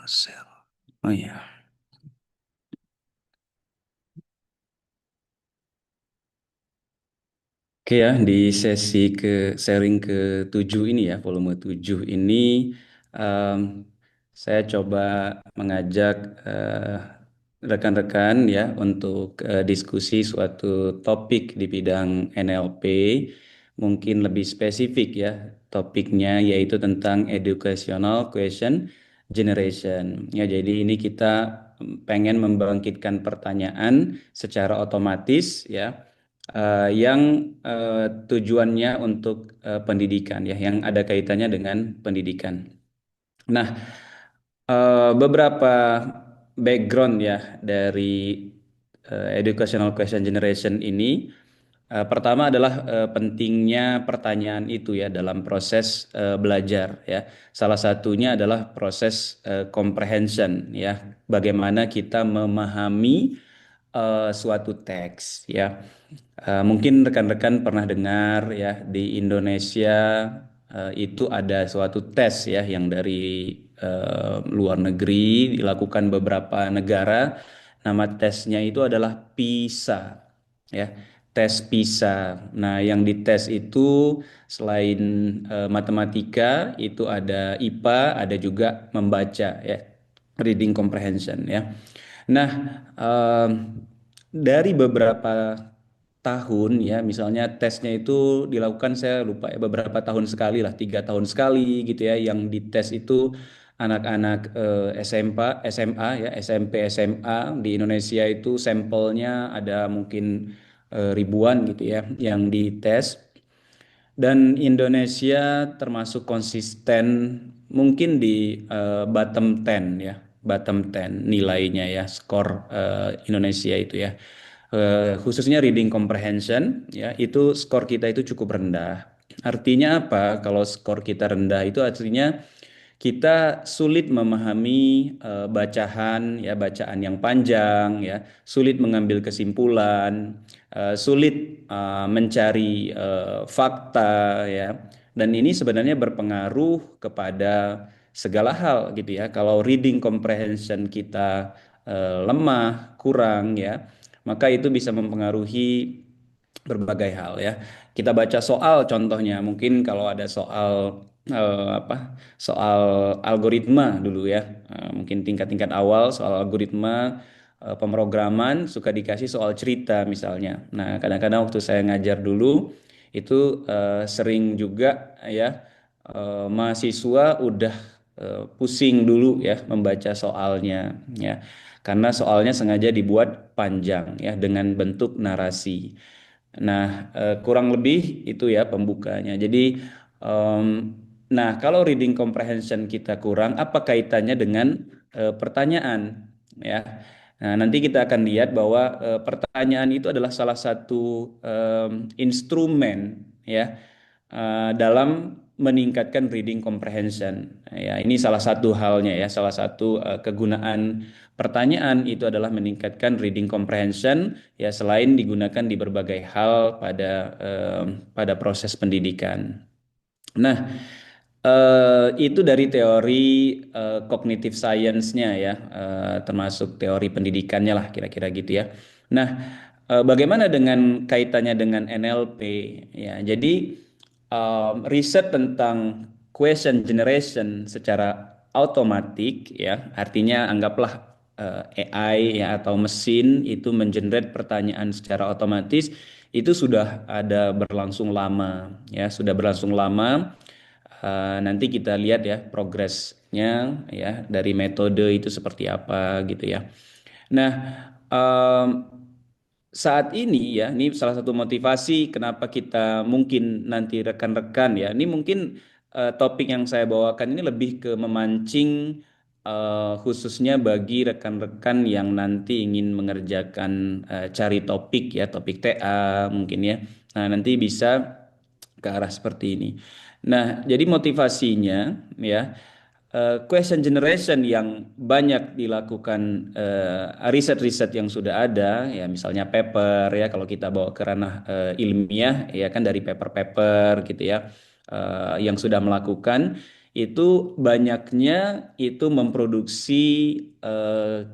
Sel. Oh iya. Oke ya, di sesi ke sharing ke-7 ini ya, volume 7 ini em, saya coba mengajak rekan-rekan ya untuk diskusi suatu topik di bidang NLP, mungkin lebih spesifik ya, topiknya yaitu tentang educational question generation. Ya, jadi ini kita pengen membangkitkan pertanyaan secara otomatis ya, yang tujuannya untuk pendidikan ya, yang ada kaitannya dengan pendidikan. Nah, beberapa background ya dari educational question generation ini. Pertama adalah pentingnya pertanyaan itu ya dalam proses belajar ya. Salah satunya adalah proses comprehension ya. Bagaimana kita memahami suatu teks ya. Mungkin rekan-rekan pernah dengar ya, di Indonesia itu ada suatu tes ya yang dari luar negeri dilakukan beberapa negara. Nama tesnya itu adalah PISA ya, tes PISA. Nah, yang dites itu selain matematika itu ada IPA, ada juga membaca ya, reading comprehension ya. Nah, em, dari beberapa tahun ya, misalnya tesnya itu dilakukan, saya lupa ya, beberapa tahun sekali lah, 3 tahun sekali gitu ya, yang dites itu anak-anak SMA, SMA ya, SMP, SMA di Indonesia itu sampelnya ada mungkin ribuan gitu ya yang dites. Dan Indonesia termasuk konsisten mungkin di bottom 10 ya, bottom 10 nilainya ya, skor Indonesia itu ya. Khususnya reading comprehension ya, itu skor kita itu cukup rendah. Artinya apa? Kalau skor kita rendah itu artinya kita sulit memahami bacaan ya, bacaan yang panjang ya, sulit mengambil kesimpulan, sulit mencari fakta ya. Dan ini sebenarnya berpengaruh kepada segala hal gitu ya. Kalau reading comprehension kita lemah, kurang ya, maka itu bisa mempengaruhi berbagai hal ya. Kita baca soal contohnya, mungkin kalau ada soal soal algoritma dulu ya. Mungkin tingkat-tingkat awal soal algoritma pemrograman suka dikasih soal cerita misalnya. Nah, kadang-kadang waktu saya ngajar dulu itu sering juga ya, mahasiswa udah pusing dulu ya membaca soalnya ya. Karena soalnya sengaja dibuat panjang ya dengan bentuk narasi. Nah, kurang lebih itu ya pembukanya. Jadi, em, nah kalau reading comprehension kita kurang, apa kaitannya dengan pertanyaan? Ya, nah nanti kita akan lihat bahwa pertanyaan itu adalah salah satu instrumen ya dalam meningkatkan reading comprehension. Ya, ini salah satu halnya ya, salah satu kegunaan pertanyaan itu adalah meningkatkan reading comprehension ya, selain digunakan di berbagai hal pada proses pendidikan. Nah, itu dari teori cognitive science-nya ya, termasuk teori pendidikannya lah kira-kira gitu ya. Nah, bagaimana dengan kaitannya dengan NLP ya? Jadi riset tentang question generation secara otomatik ya, artinya anggaplah AI ya atau mesin itu mengenerate pertanyaan secara otomatis, itu sudah ada berlangsung lama ya, sudah berlangsung lama. Nanti kita lihat ya progresnya ya dari metode itu seperti apa gitu ya. Nah, em, saat ini ya, ini salah satu motivasi kenapa kita mungkin nanti rekan-rekan ya, ini mungkin topik yang saya bawakan ini lebih ke memancing khususnya bagi rekan-rekan yang nanti ingin mengerjakan cari topik ya, topik TA mungkin ya. Nah, nanti bisa ke arah seperti ini. Nah, jadi motivasinya ya, question generation yang banyak dilakukan, riset-riset yang sudah ada ya, misalnya paper ya, kalau kita bawa ke ranah ilmiah ya kan, dari paper-paper gitu ya, yang sudah melakukan itu banyaknya itu memproduksi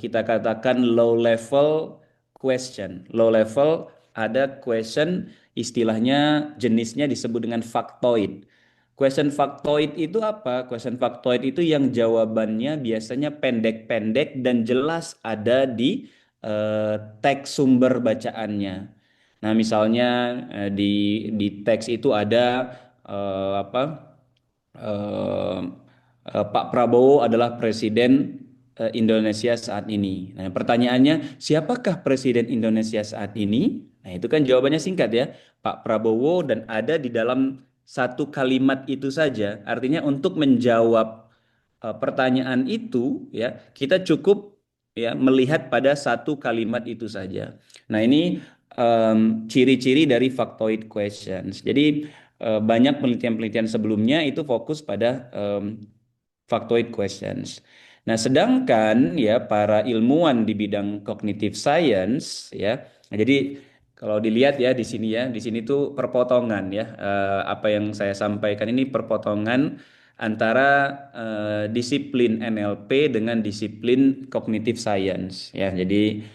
kita katakan low level question. Low level ada question istilahnya jenisnya disebut dengan factoid. Question factoid itu apa? Question factoid itu yang jawabannya biasanya pendek-pendek dan jelas ada di teks sumber bacaannya. Nah, misalnya di teks itu ada apa? eh, Pak Prabowo adalah presiden Indonesia saat ini. Nah, pertanyaannya, siapakah presiden Indonesia saat ini? Nah, itu kan jawabannya singkat ya, Pak Prabowo, dan ada di dalam satu kalimat itu saja. Artinya untuk menjawab pertanyaan itu ya, kita cukup ya melihat pada satu kalimat itu saja. Nah, ini ciri-ciri dari factoid questions. Jadi banyak penelitian-penelitian sebelumnya itu fokus pada factoid questions. Nah, sedangkan ya para ilmuwan di bidang cognitive science ya, nah, jadi kalau dilihat ya di sini tuh perpotongan ya, apa yang saya sampaikan ini perpotongan antara disiplin NLP dengan disiplin cognitive science ya. Jadi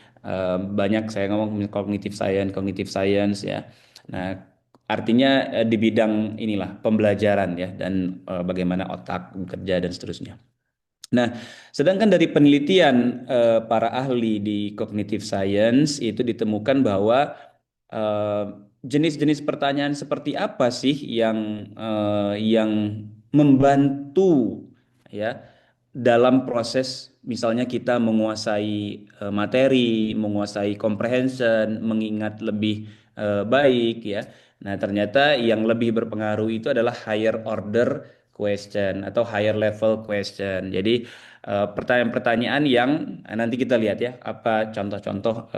banyak saya ngomong cognitive science ya. Nah, artinya di bidang inilah pembelajaran ya dan bagaimana otak bekerja dan seterusnya. Nah, sedangkan dari penelitian para ahli di cognitive science itu ditemukan bahwa eh, jenis-jenis pertanyaan seperti apa sih yang membantu ya dalam proses misalnya kita menguasai materi, menguasai comprehension, mengingat lebih baik ya. Nah, ternyata yang lebih berpengaruh itu adalah higher order question atau higher level question. Jadi pertanyaan-pertanyaan yang nanti kita lihat ya apa contoh-contoh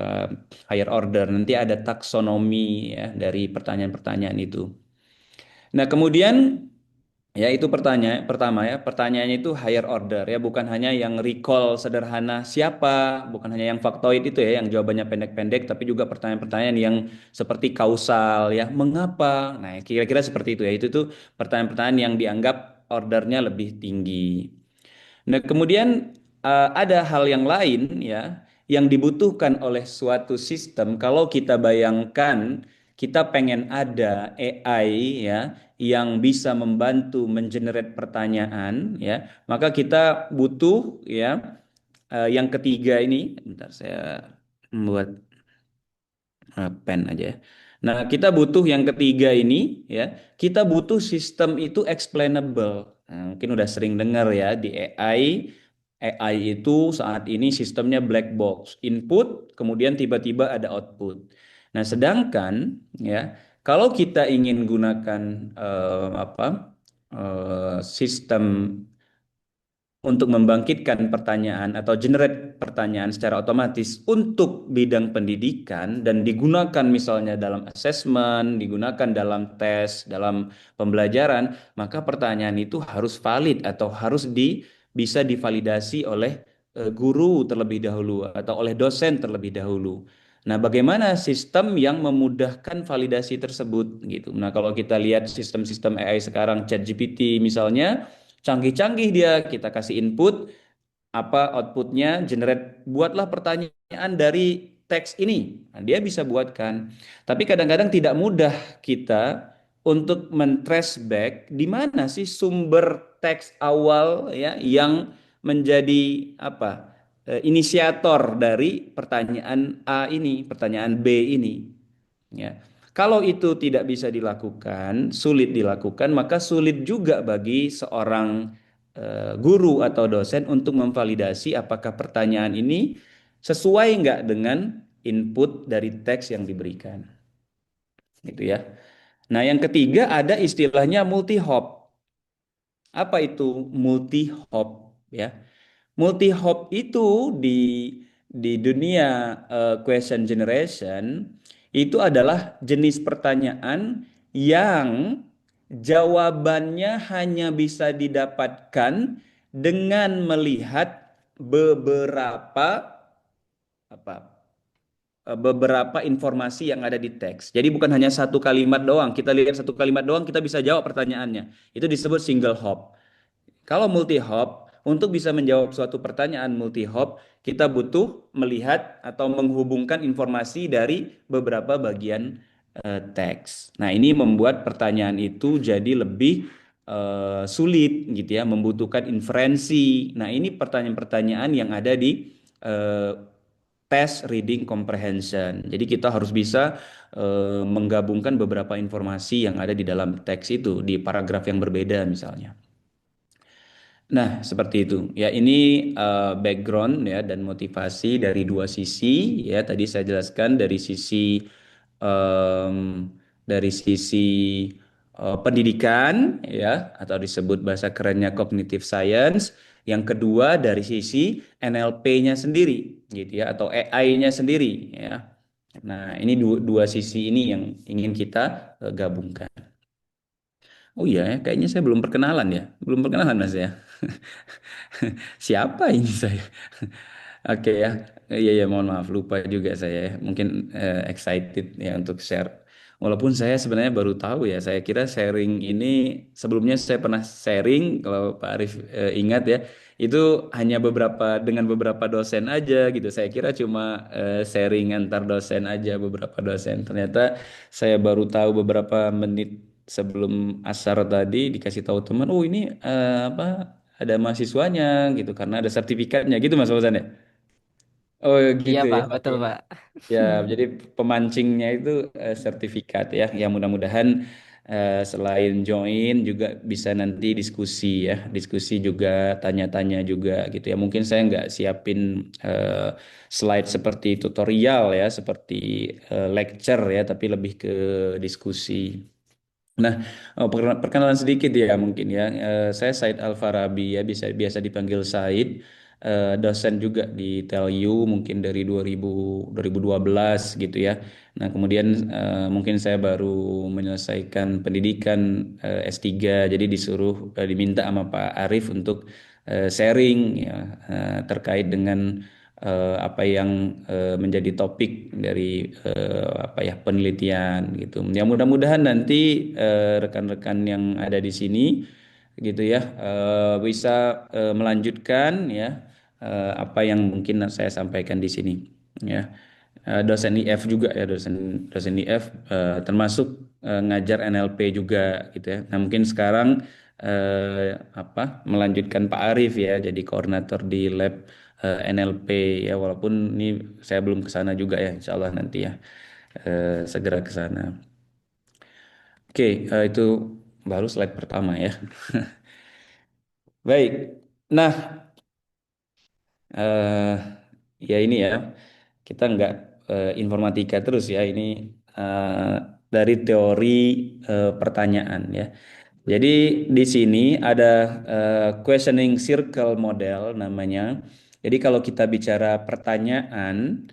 higher order. Nanti ada taksonomi ya dari pertanyaan-pertanyaan itu. Nah, kemudian ya itu pertanyaan pertama ya, pertanyaannya itu higher order ya, bukan hanya yang recall sederhana siapa, bukan hanya yang faktoid itu ya, yang jawabannya pendek-pendek, tapi juga pertanyaan-pertanyaan yang seperti kausal ya, mengapa? Nah, kira-kira seperti itu ya, itu tuh pertanyaan-pertanyaan yang dianggap ordernya lebih tinggi. Nah, kemudian ada hal yang lain ya yang dibutuhkan oleh suatu sistem kalau kita bayangkan kita pengen ada AI ya yang bisa membantu mengenerate pertanyaan ya, maka kita butuh ya yang ketiga ini, bentar saya membuat pen aja ya. Nah, kita butuh yang ketiga ini ya. Kita butuh sistem itu explainable. Nah, mungkin udah sering dengar ya di AI. AI itu saat ini sistemnya black box, input kemudian tiba-tiba ada output. Nah, sedangkan ya kalau kita ingin gunakan sistem untuk membangkitkan pertanyaan atau generate pertanyaan secara otomatis untuk bidang pendidikan dan digunakan misalnya dalam assessment, digunakan dalam tes, dalam pembelajaran, maka pertanyaan itu harus valid atau harus bisa divalidasi oleh guru terlebih dahulu atau oleh dosen terlebih dahulu. Nah, bagaimana sistem yang memudahkan validasi tersebut gitu. Nah, kalau kita lihat sistem-sistem AI sekarang ChatGPT misalnya canggih-canggih dia, kita kasih input, apa outputnya, generate, buatlah pertanyaan dari teks ini. Nah, dia bisa buatkan. Tapi kadang-kadang tidak mudah kita untuk men-trace back di mana sih sumber teks awal ya yang menjadi apa inisiator dari pertanyaan A ini, pertanyaan B ini. Ya. Kalau itu tidak bisa dilakukan, sulit dilakukan, maka sulit juga bagi seorang guru atau dosen untuk memvalidasi apakah pertanyaan ini sesuai nggak dengan input dari teks yang diberikan. Gitu ya. Nah, yang ketiga ada istilahnya multi hop. Apa itu multi hop ya? Multi hop itu di dunia question generation itu adalah jenis pertanyaan yang jawabannya hanya bisa didapatkan dengan melihat beberapa apa beberapa informasi yang ada di teks. Jadi bukan hanya satu kalimat doang. Kita lihat satu kalimat doang kita bisa jawab pertanyaannya. Itu disebut single hop. Kalau multi hop, untuk bisa menjawab suatu pertanyaan multi hop, kita butuh melihat atau menghubungkan informasi dari beberapa bagian teks. Nah, ini membuat pertanyaan itu jadi lebih sulit gitu ya, membutuhkan inferensi. Nah, ini pertanyaan-pertanyaan yang ada di eh, tes reading comprehension. Jadi kita harus bisa menggabungkan beberapa informasi yang ada di dalam teks itu di paragraf yang berbeda misalnya. Nah, seperti itu. Ya, ini background ya dan motivasi dari dua sisi ya. Tadi saya jelaskan em, dari sisi pendidikan ya atau disebut bahasa kerennya cognitive science. Yang kedua dari sisi NLP-nya sendiri gitu ya atau AI-nya sendiri ya. Nah, ini dua sisi ini yang ingin kita gabungkan. Oh iya ya, kayaknya saya belum perkenalan ya. Belum perkenalan Mas ya. Siapa ini saya? Oke ya, iya ya mohon maaf lupa juga saya ya. Mungkin excited ya untuk share. Walaupun saya sebenarnya baru tahu ya, saya kira sharing ini sebelumnya saya pernah sharing kalau Pak Arif ingat ya, itu hanya dengan beberapa dosen aja gitu. Saya kira cuma sharing antar dosen aja beberapa dosen. Ternyata saya baru tahu beberapa menit sebelum asar tadi dikasih tahu teman, oh ini apa ada mahasiswanya gitu karena ada sertifikatnya gitu Mas Fauzan ya. Oh Iya gitu ya. Pak, Oke. betul Pak. Ya, jadi pemancingnya itu sertifikat ya. Yang mudah-mudahan selain join juga bisa nanti diskusi ya, diskusi juga tanya-tanya juga gitu ya. Mungkin saya nggak siapin slide seperti tutorial ya, seperti lecture ya, tapi lebih ke diskusi. Nah, perkenalan sedikit ya mungkin ya. Saya Said Al-Farabi ya, bisa biasa dipanggil Said. Dosen juga di TELU mungkin dari 2012 gitu ya. Nah, kemudian mungkin saya baru menyelesaikan pendidikan S3, jadi diminta sama Pak Arif untuk sharing ya terkait dengan apa yang menjadi topik dari apa ya penelitian gitu. Ya mudah-mudahan nanti rekan-rekan yang ada di sini gitu ya bisa melanjutkan ya apa yang mungkin saya sampaikan di sini ya. Dosen IF juga ya dosen dosen IF termasuk ngajar NLP juga gitu ya. Nah mungkin sekarang apa melanjutkan Pak Arif ya jadi koordinator di lab NLP ya walaupun ini saya belum ke sana juga ya insya Allah nanti ya segera ke sana. Oke, itu baru slide pertama ya. Baik. Nah, eh ya ini ya kita nggak informatika terus ya ini eh, dari teori pertanyaan ya. Jadi di sini ada questioning circle model namanya. Jadi kalau kita bicara pertanyaan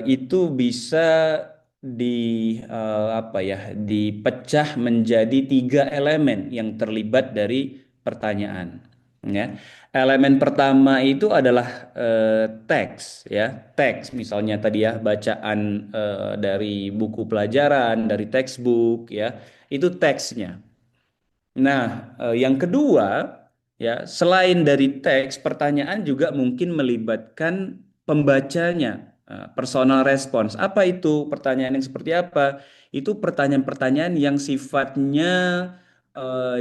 itu bisa di apa ya dipecah menjadi tiga elemen yang terlibat dari pertanyaan ya. Elemen pertama itu adalah teks ya, teks misalnya tadi ya bacaan dari buku pelajaran, dari textbook ya, itu teksnya. Nah, yang kedua, ya, selain dari teks, pertanyaan juga mungkin melibatkan pembacanya, personal response. Apa itu? Pertanyaan yang seperti apa? Itu pertanyaan-pertanyaan yang sifatnya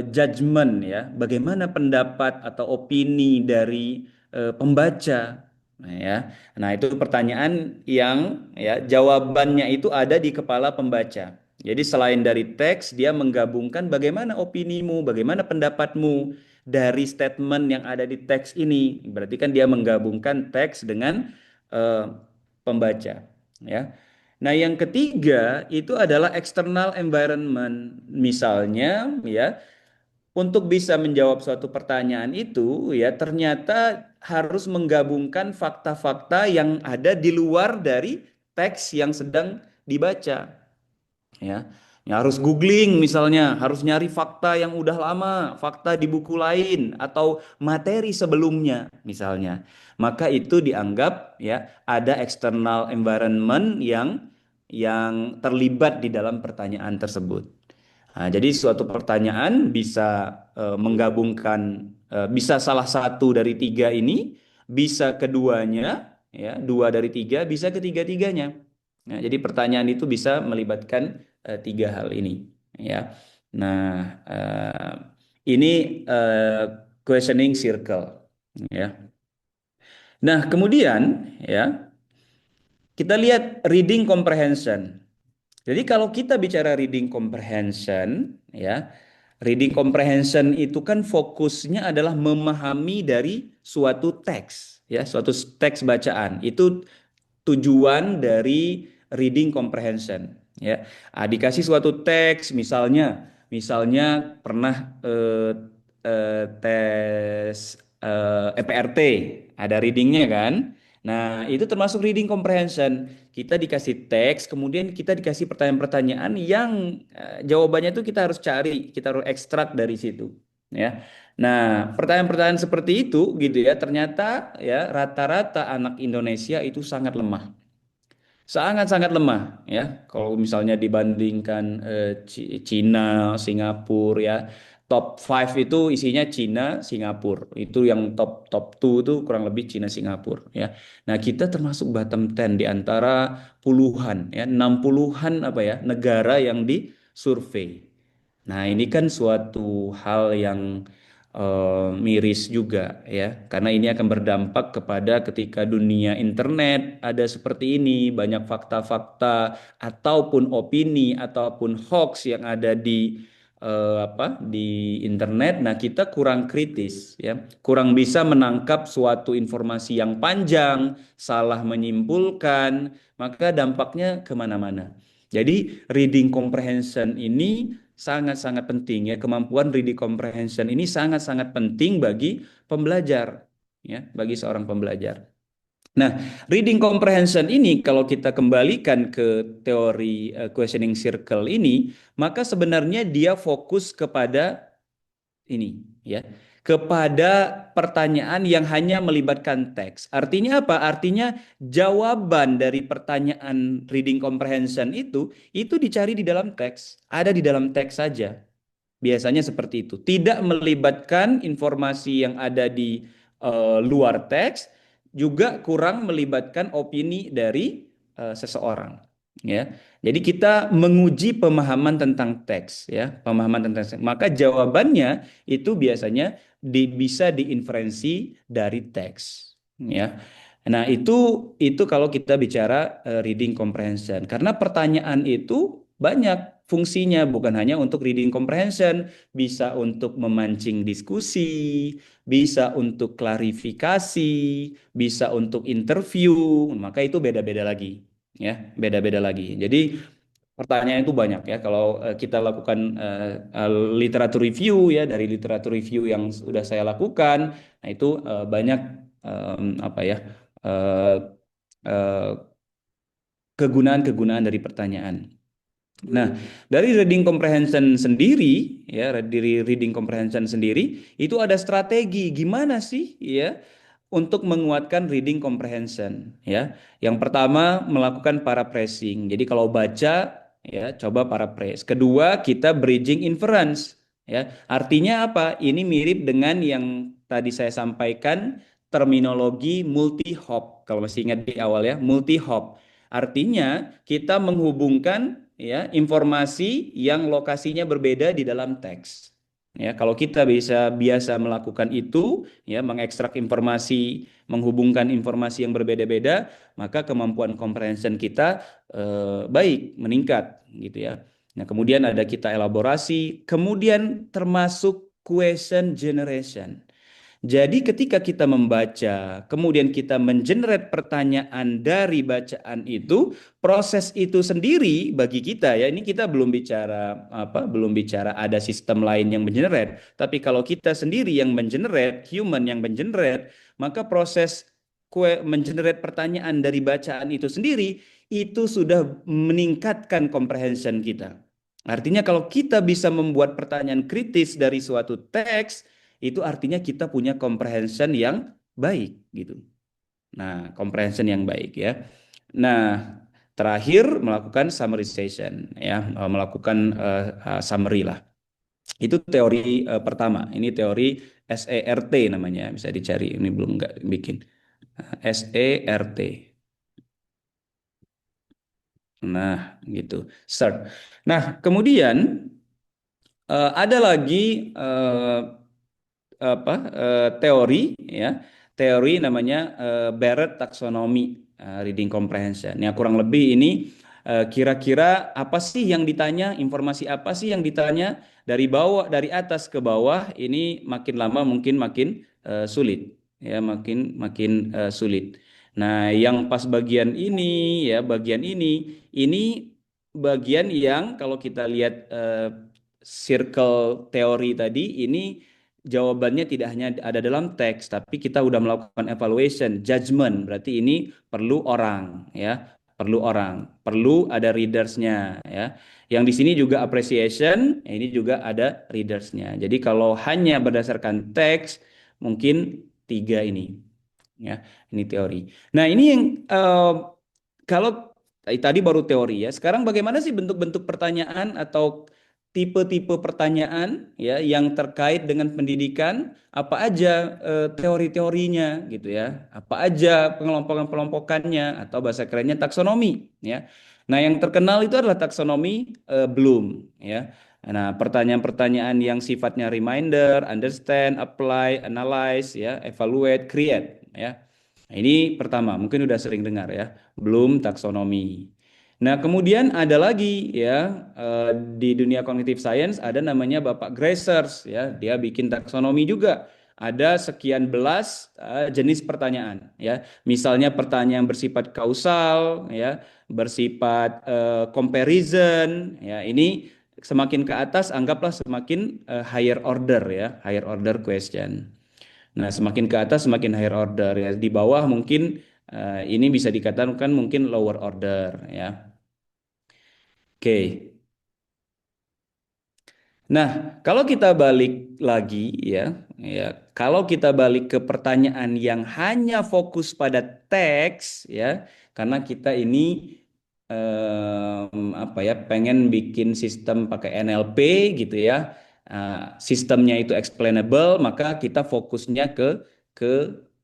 judgment, ya. Bagaimana pendapat atau opini dari pembaca? Nah, ya. Nah, itu pertanyaan yang ya jawabannya itu ada di kepala pembaca. Jadi selain dari teks, dia menggabungkan bagaimana opinimu, bagaimana pendapatmu dari statement yang ada di teks ini. Berarti kan dia menggabungkan teks dengan eh, pembaca, ya. Nah, yang ketiga itu adalah external environment. Misalnya, ya, untuk bisa menjawab suatu pertanyaan itu, ya, ternyata harus menggabungkan fakta-fakta yang ada di luar dari teks yang sedang dibaca ya. Ya harus googling misalnya, harus nyari fakta yang udah lama, fakta di buku lain atau materi sebelumnya misalnya. Maka itu dianggap ya ada external environment yang terlibat di dalam pertanyaan tersebut. Nah, jadi suatu pertanyaan bisa menggabungkan Bisa salah satu dari tiga ini, bisa keduanya, ya, dua dari tiga, bisa ketiga-tiganya. Nah, jadi pertanyaan itu bisa melibatkan tiga hal ini, ya. Nah, ini eh, questioning circle, ya. Nah, kemudian, ya, kita lihat reading comprehension. Jadi kalau kita bicara reading comprehension, ya, reading comprehension itu kan fokusnya adalah memahami dari suatu teks, ya, suatu teks bacaan. Itu tujuan dari reading comprehension, ya. Dikasih suatu teks, misalnya pernah tes EPRT, ada readingnya kan. Nah, itu termasuk reading comprehension. Kita dikasih teks, kemudian kita dikasih pertanyaan-pertanyaan yang jawabannya itu kita harus cari, kita harus ekstrak dari situ, ya. Nah, pertanyaan-pertanyaan seperti itu gitu ya, ternyata ya rata-rata anak Indonesia itu sangat lemah. Sangat-sangat lemah ya. Kalau misalnya dibandingkan Cina, Singapura ya. Top 5 itu isinya Cina, Singapura. Itu yang top top 2 itu kurang lebih Cina, Singapura ya. Nah, kita termasuk bottom 10 di antara puluhan ya, 60-an apa ya, negara yang disurvei. Nah, ini kan suatu hal yang miris juga ya, karena ini akan berdampak kepada ketika dunia internet ada seperti ini, banyak fakta-fakta ataupun opini ataupun hoax yang ada di di internet. Nah, kita kurang kritis ya, kurang bisa menangkap suatu informasi yang panjang, salah menyimpulkan, maka dampaknya kemana-mana. Jadi reading comprehension ini sangat-sangat penting ya. Kemampuan reading comprehension ini sangat-sangat penting bagi pembelajar ya, bagi seorang pembelajar. Nah, reading comprehension ini kalau kita kembalikan ke teori questioning circle ini, maka sebenarnya dia fokus kepada ini ya, kepada pertanyaan yang hanya melibatkan teks. Artinya apa? Artinya jawaban dari pertanyaan reading comprehension itu dicari di dalam teks, ada di dalam teks saja. Biasanya seperti itu. Tidak melibatkan informasi yang ada di luar teks, juga kurang melibatkan opini dari seseorang. Ya, jadi kita menguji pemahaman tentang teks, ya, pemahaman tentang teks. Maka jawabannya itu biasanya bisa diinferensi dari teks. Ya, nah itu kalau kita bicara reading comprehension. Karena pertanyaan itu banyak fungsinya, bukan hanya untuk reading comprehension, bisa untuk memancing diskusi, bisa untuk klarifikasi, bisa untuk interview, maka itu beda-beda lagi, ya, beda-beda lagi. Jadi pertanyaan itu banyak ya. Kalau kita lakukan literatur review ya, dari literatur review yang sudah saya lakukan, nah itu banyak apa ya eh, eh, kegunaan-kegunaan dari pertanyaan. Nah, dari reading comprehension sendiri, ya, dari reading comprehension sendiri, itu ada strategi gimana sih, ya, untuk menguatkan reading comprehension, ya. Yang pertama melakukan paraphrasing. Jadi kalau baca, ya, coba paraphrase. Kedua, kita bridging inference, ya. Artinya apa? Ini mirip dengan yang tadi saya sampaikan, terminologi multi hop. Kalau masih ingat di awal ya, multi hop. Artinya kita menghubungkan ya informasi yang lokasinya berbeda di dalam teks. Ya, kalau kita bisa biasa melakukan itu, ya, mengekstrak informasi, menghubungkan informasi yang berbeda-beda, maka kemampuan comprehension kita baik, meningkat, gitu ya. Nah, kemudian ada kita elaborasi, kemudian termasuk question generation. Jadi ketika kita membaca, kemudian kita mengenerate pertanyaan dari bacaan itu, proses itu sendiri bagi kita ya, ini kita belum bicara apa, belum bicara ada sistem lain yang mengenerate. Tapi kalau kita sendiri yang mengenerate, human yang mengenerate, maka proses mengenerate pertanyaan dari bacaan itu sendiri itu sudah meningkatkan comprehension kita. Artinya kalau kita bisa membuat pertanyaan kritis dari suatu teks, itu artinya kita punya comprehension yang baik gitu. Nah, comprehension yang baik ya. Nah, terakhir melakukan summarization ya, melakukan summary lah. Itu teori pertama. Ini teori SERT namanya, bisa dicari. Ini belum nggak bikin. SERT. Nah, gitu. Start. Nah, kemudian ada lagi teori ya, teori namanya Barrett Taxonomy Reading Comprehension. Ya kurang lebih ini kira-kira apa sih yang ditanya, informasi apa sih yang ditanya dari bawah, dari atas ke bawah, ini makin lama mungkin makin sulit ya, makin makin sulit. Nah, yang pas bagian ini ya, bagian ini bagian yang kalau kita lihat circle teori tadi ini jawabannya tidak hanya ada dalam teks, tapi kita udah melakukan evaluation, judgment. Berarti ini perlu orang, ya, perlu orang, perlu ada readersnya, ya. Yang di sini juga appreciation, ini juga ada readersnya. Jadi kalau hanya berdasarkan teks, mungkin tiga ini, ya, ini teori. Nah, ini yang kalau tadi baru teori ya. Sekarang bagaimana sih bentuk-bentuk pertanyaan atau tipe-tipe pertanyaan ya yang terkait dengan pendidikan? Apa aja teori-teorinya gitu ya? Apa aja pengelompokan-pengelompokannya atau bahasa kerennya taksonomi ya. Nah, yang terkenal itu adalah taksonomi Bloom ya. Nah, pertanyaan-pertanyaan yang sifatnya reminder, understand, apply, analyze ya, evaluate, create ya. Nah, ini pertama, mungkin udah sering dengar ya, belum taksonomi. Nah, kemudian ada lagi ya di dunia cognitive science ada namanya Bapak Gracers ya, dia bikin taksonomi juga. Ada sekian belas jenis pertanyaan ya. Misalnya pertanyaan bersifat kausal ya, bersifat comparison ya. Ini semakin ke atas anggaplah semakin higher order ya, higher order question. Nah, semakin ke atas semakin higher order ya. Di bawah mungkin ini bisa dikatakan mungkin lower order ya. Oke. Nah, kalau kita balik lagi kalau kita balik ke pertanyaan yang hanya fokus pada teks ya, karena kita ini apa ya, pengen bikin sistem pakai NLP gitu ya, sistemnya itu explainable, maka kita fokusnya ke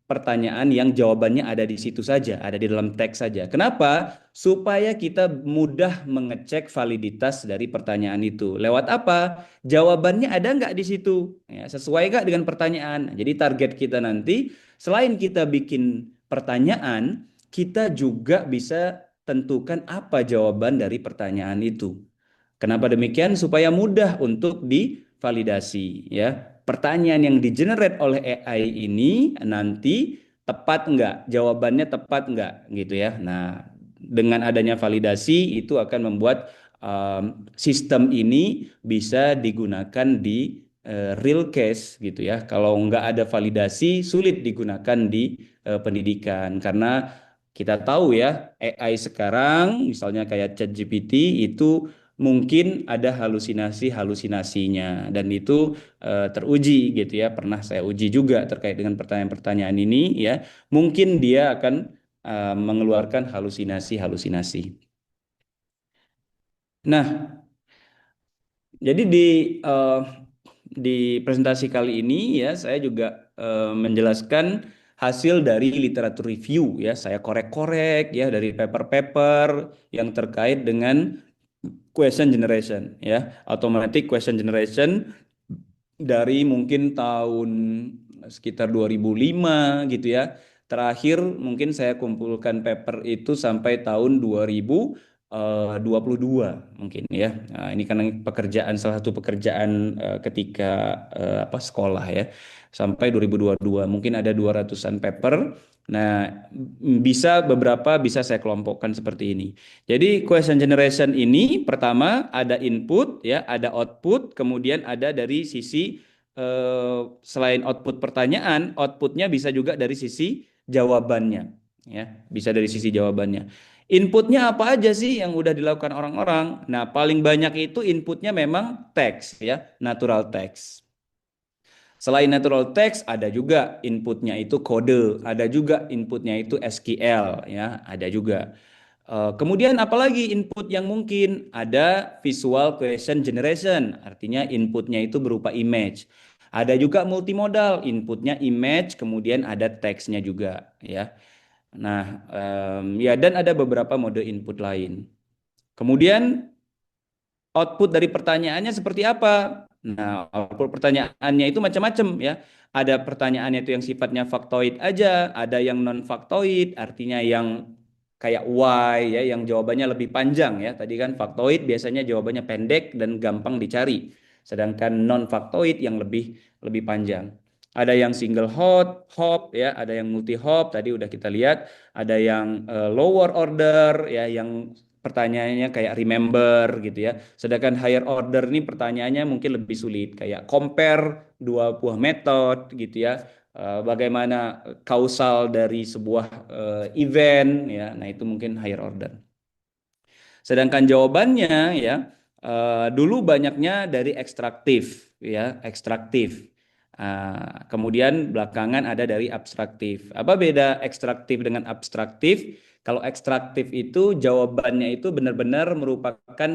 pertanyaan yang jawabannya ada di situ saja, ada di dalam teks saja. Kenapa? Supaya kita mudah mengecek validitas dari pertanyaan itu. Lewat apa? Jawabannya ada nggak di situ? Ya, sesuai nggak dengan pertanyaan? Jadi target kita nanti, selain kita bikin pertanyaan, kita juga bisa tentukan apa jawaban dari pertanyaan itu. Kenapa demikian? Supaya mudah untuk divalidasi ya. Pertanyaan yang di-generate oleh AI ini nanti tepat enggak? Jawabannya tepat enggak gitu ya. Nah, dengan adanya validasi itu akan membuat sistem ini bisa digunakan di real case gitu ya. Kalau enggak ada validasi sulit digunakan di pendidikan karena kita tahu ya AI sekarang misalnya kayak ChatGPT itu mungkin ada halusinasi-halusinasinya dan itu teruji gitu ya. Pernah saya uji juga terkait dengan pertanyaan-pertanyaan ini ya. Mungkin dia akan mengeluarkan halusinasi-halusinasi. Nah, jadi eh, di presentasi kali ini ya saya juga menjelaskan hasil dari literatur review ya. Saya korek-korek ya dari paper-paper yang terkait dengan question generation ya, automatic question generation dari mungkin tahun sekitar 2005 gitu ya. Terakhir mungkin saya kumpulkan paper itu sampai tahun 2022 mungkin ya. Nah, ini karena pekerjaan salah satu pekerjaan ketika apa sekolah ya. Sampai 2022 mungkin ada 200-an paper. Nah, bisa beberapa bisa saya kelompokkan seperti ini. Jadi question generation ini pertama ada input ya, ada output, kemudian ada dari sisi selain output pertanyaan, outputnya bisa juga dari sisi jawabannya ya, bisa dari sisi jawabannya. Inputnya apa aja sih yang udah dilakukan orang-orang? Nah, paling banyak itu inputnya memang teks ya, natural text. Selain natural text, ada juga inputnya itu kode, ada juga inputnya itu SQL, ya, ada juga. Kemudian apalagi input yang mungkin? Ada visual question generation, artinya inputnya itu berupa image. Ada juga multimodal, inputnya image, kemudian ada teksnya juga, ya. Nah, ya dan ada beberapa mode input lain. Kemudian output dari pertanyaannya seperti apa? Nah, output pertanyaannya itu macam-macam ya. Ada pertanyaannya itu yang sifatnya faktoid aja, ada yang non faktoid, artinya yang kayak why ya, yang jawabannya lebih panjang ya. Tadi kan faktoid biasanya jawabannya pendek dan gampang dicari. Sedangkan non faktoid yang lebih lebih panjang. Ada yang single hop ya, ada yang multi hop tadi udah kita lihat, ada yang lower order ya, yang pertanyaannya kayak remember gitu ya. Sedangkan higher order ini pertanyaannya mungkin lebih sulit, kayak compare dua buah metode gitu ya. Bagaimana kausal dari sebuah event ya. Nah, itu mungkin higher order. Sedangkan jawabannya ya dulu banyaknya dari ekstraktif ya, ekstraktif. Kemudian belakangan ada dari abstraktif. Apa beda ekstraktif dengan abstraktif? Kalau ekstraktif itu jawabannya itu benar-benar merupakan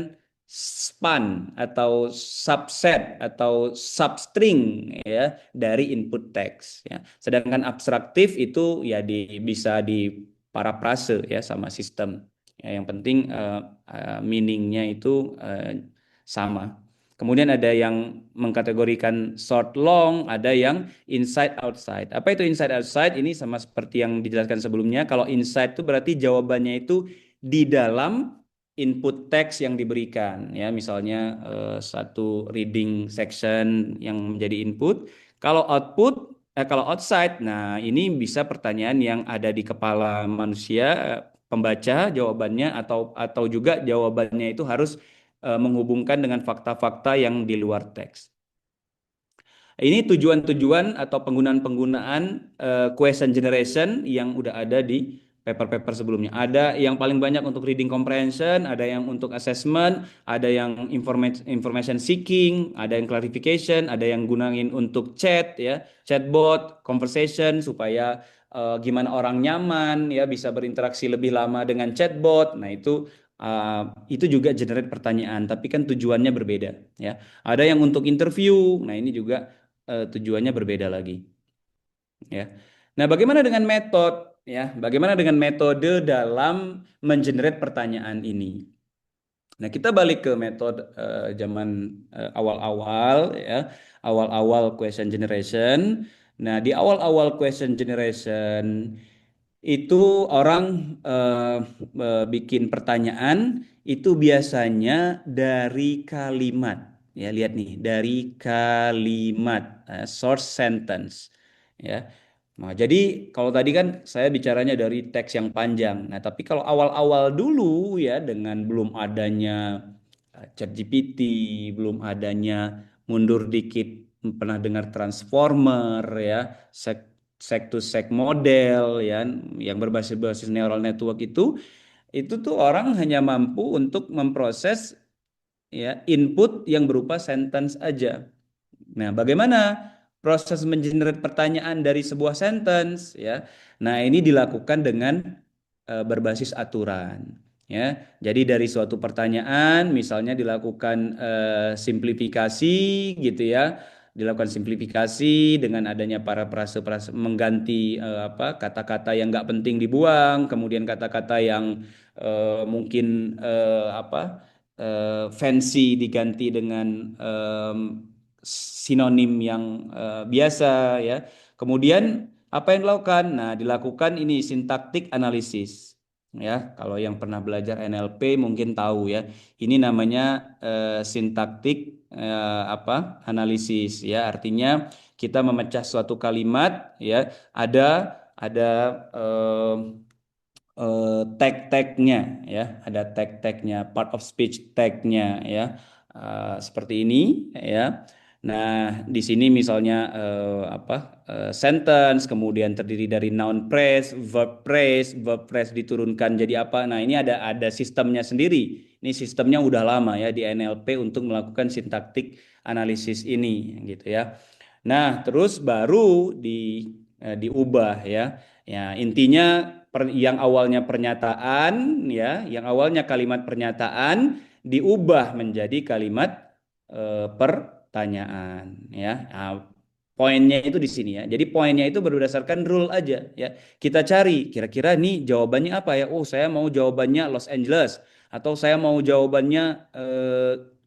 span atau subset atau substring ya dari input teks ya. Sedangkan abstraktif itu ya bisa diparafrase ya sama sistem. Ya, yang penting meaningnya itu sama. Kemudian ada yang mengkategorikan short long, ada yang inside outside. Apa itu inside outside? Ini sama seperti yang dijelaskan sebelumnya. Kalau inside itu berarti jawabannya itu di dalam input teks yang diberikan. Ya, misalnya satu reading section yang menjadi input. Kalau output, kalau outside, nah ini bisa pertanyaan yang ada di kepala manusia, pembaca jawabannya atau juga jawabannya itu harus menghubungkan dengan fakta-fakta yang di luar teks. Ini tujuan-tujuan atau penggunaan-penggunaan question generation yang udah ada di paper-paper sebelumnya. Ada yang paling banyak untuk reading comprehension, ada yang untuk assessment, ada yang information seeking, ada yang clarification, ada yang gunain untuk chat ya, chatbot, conversation supaya gimana orang nyaman ya bisa berinteraksi lebih lama dengan chatbot. Nah, itu juga generate pertanyaan, tapi kan tujuannya berbeda ya. Ada yang untuk interview. Nah, ini juga tujuannya berbeda lagi ya. Nah, bagaimana dengan metode ya? Bagaimana dengan metode dalam mengenerate pertanyaan ini? Nah, kita balik ke metode zaman awal-awal ya, awal-awal question generation. Nah, di awal-awal question generation itu orang bikin pertanyaan itu biasanya dari kalimat. Ya, lihat nih, dari kalimat, source sentence. Ya. Nah, jadi kalau tadi kan saya bicaranya dari teks yang panjang. Nah, tapi kalau awal-awal dulu ya dengan belum adanya ChatGPT, belum adanya mundur dikit pernah dengar transformer ya, sek to sek model ya yang berbasis neural network itu tuh orang hanya mampu untuk memproses ya input yang berupa sentence aja. Nah, bagaimana proses mengenerate pertanyaan dari sebuah sentence ya? Nah, ini dilakukan dengan berbasis aturan ya. Jadi dari suatu pertanyaan misalnya dilakukan simplifikasi gitu ya. Dilakukan simplifikasi dengan adanya para prase-prase mengganti apa kata-kata yang nggak penting dibuang, kemudian kata-kata yang mungkin apa fancy diganti dengan sinonim yang biasa ya. Kemudian apa yang dilakukan? Nah, dilakukan ini sintaktik analisis. Ya, kalau yang pernah belajar NLP mungkin tahu ya. Ini namanya sintaktik apa? Analisis ya. Artinya kita memecah suatu kalimat ya, ada eh, tag-tagnya ya, ada tag-tagnya, part of speech tagnya ya. Seperti ini ya. Nah, di sini misalnya apa sentence kemudian terdiri dari noun phrase, verb phrase diturunkan jadi apa. Nah, ini ada sistemnya sendiri. Ini sistemnya udah lama ya di NLP untuk melakukan sintaktik analisis ini gitu ya. Nah, terus baru di diubah ya. Ya, intinya yang awalnya pernyataan ya, yang awalnya kalimat pernyataan diubah menjadi kalimat pertanyaan ya. Nah, poinnya itu di sini ya. Jadi poinnya itu berdasarkan rule aja ya. Kita cari kira-kira nih jawabannya apa ya? Oh, saya mau jawabannya Los Angeles atau saya mau jawabannya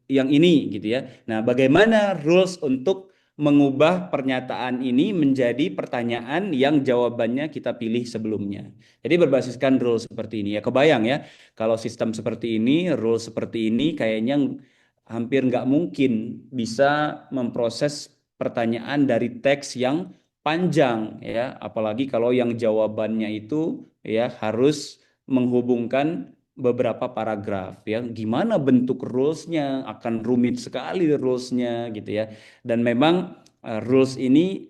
yang ini gitu ya. Nah, bagaimana rules untuk mengubah pernyataan ini menjadi pertanyaan yang jawabannya kita pilih sebelumnya. Jadi berbasiskan rule seperti ini ya. Kebayang ya, kalau sistem seperti ini, rule seperti ini kayaknya hampir nggak mungkin bisa memproses pertanyaan dari teks yang panjang ya. Apalagi kalau yang jawabannya itu ya harus menghubungkan beberapa paragraf ya. Gimana bentuk rulesnya? Akan rumit sekali rulesnya gitu ya. Dan memang rules ini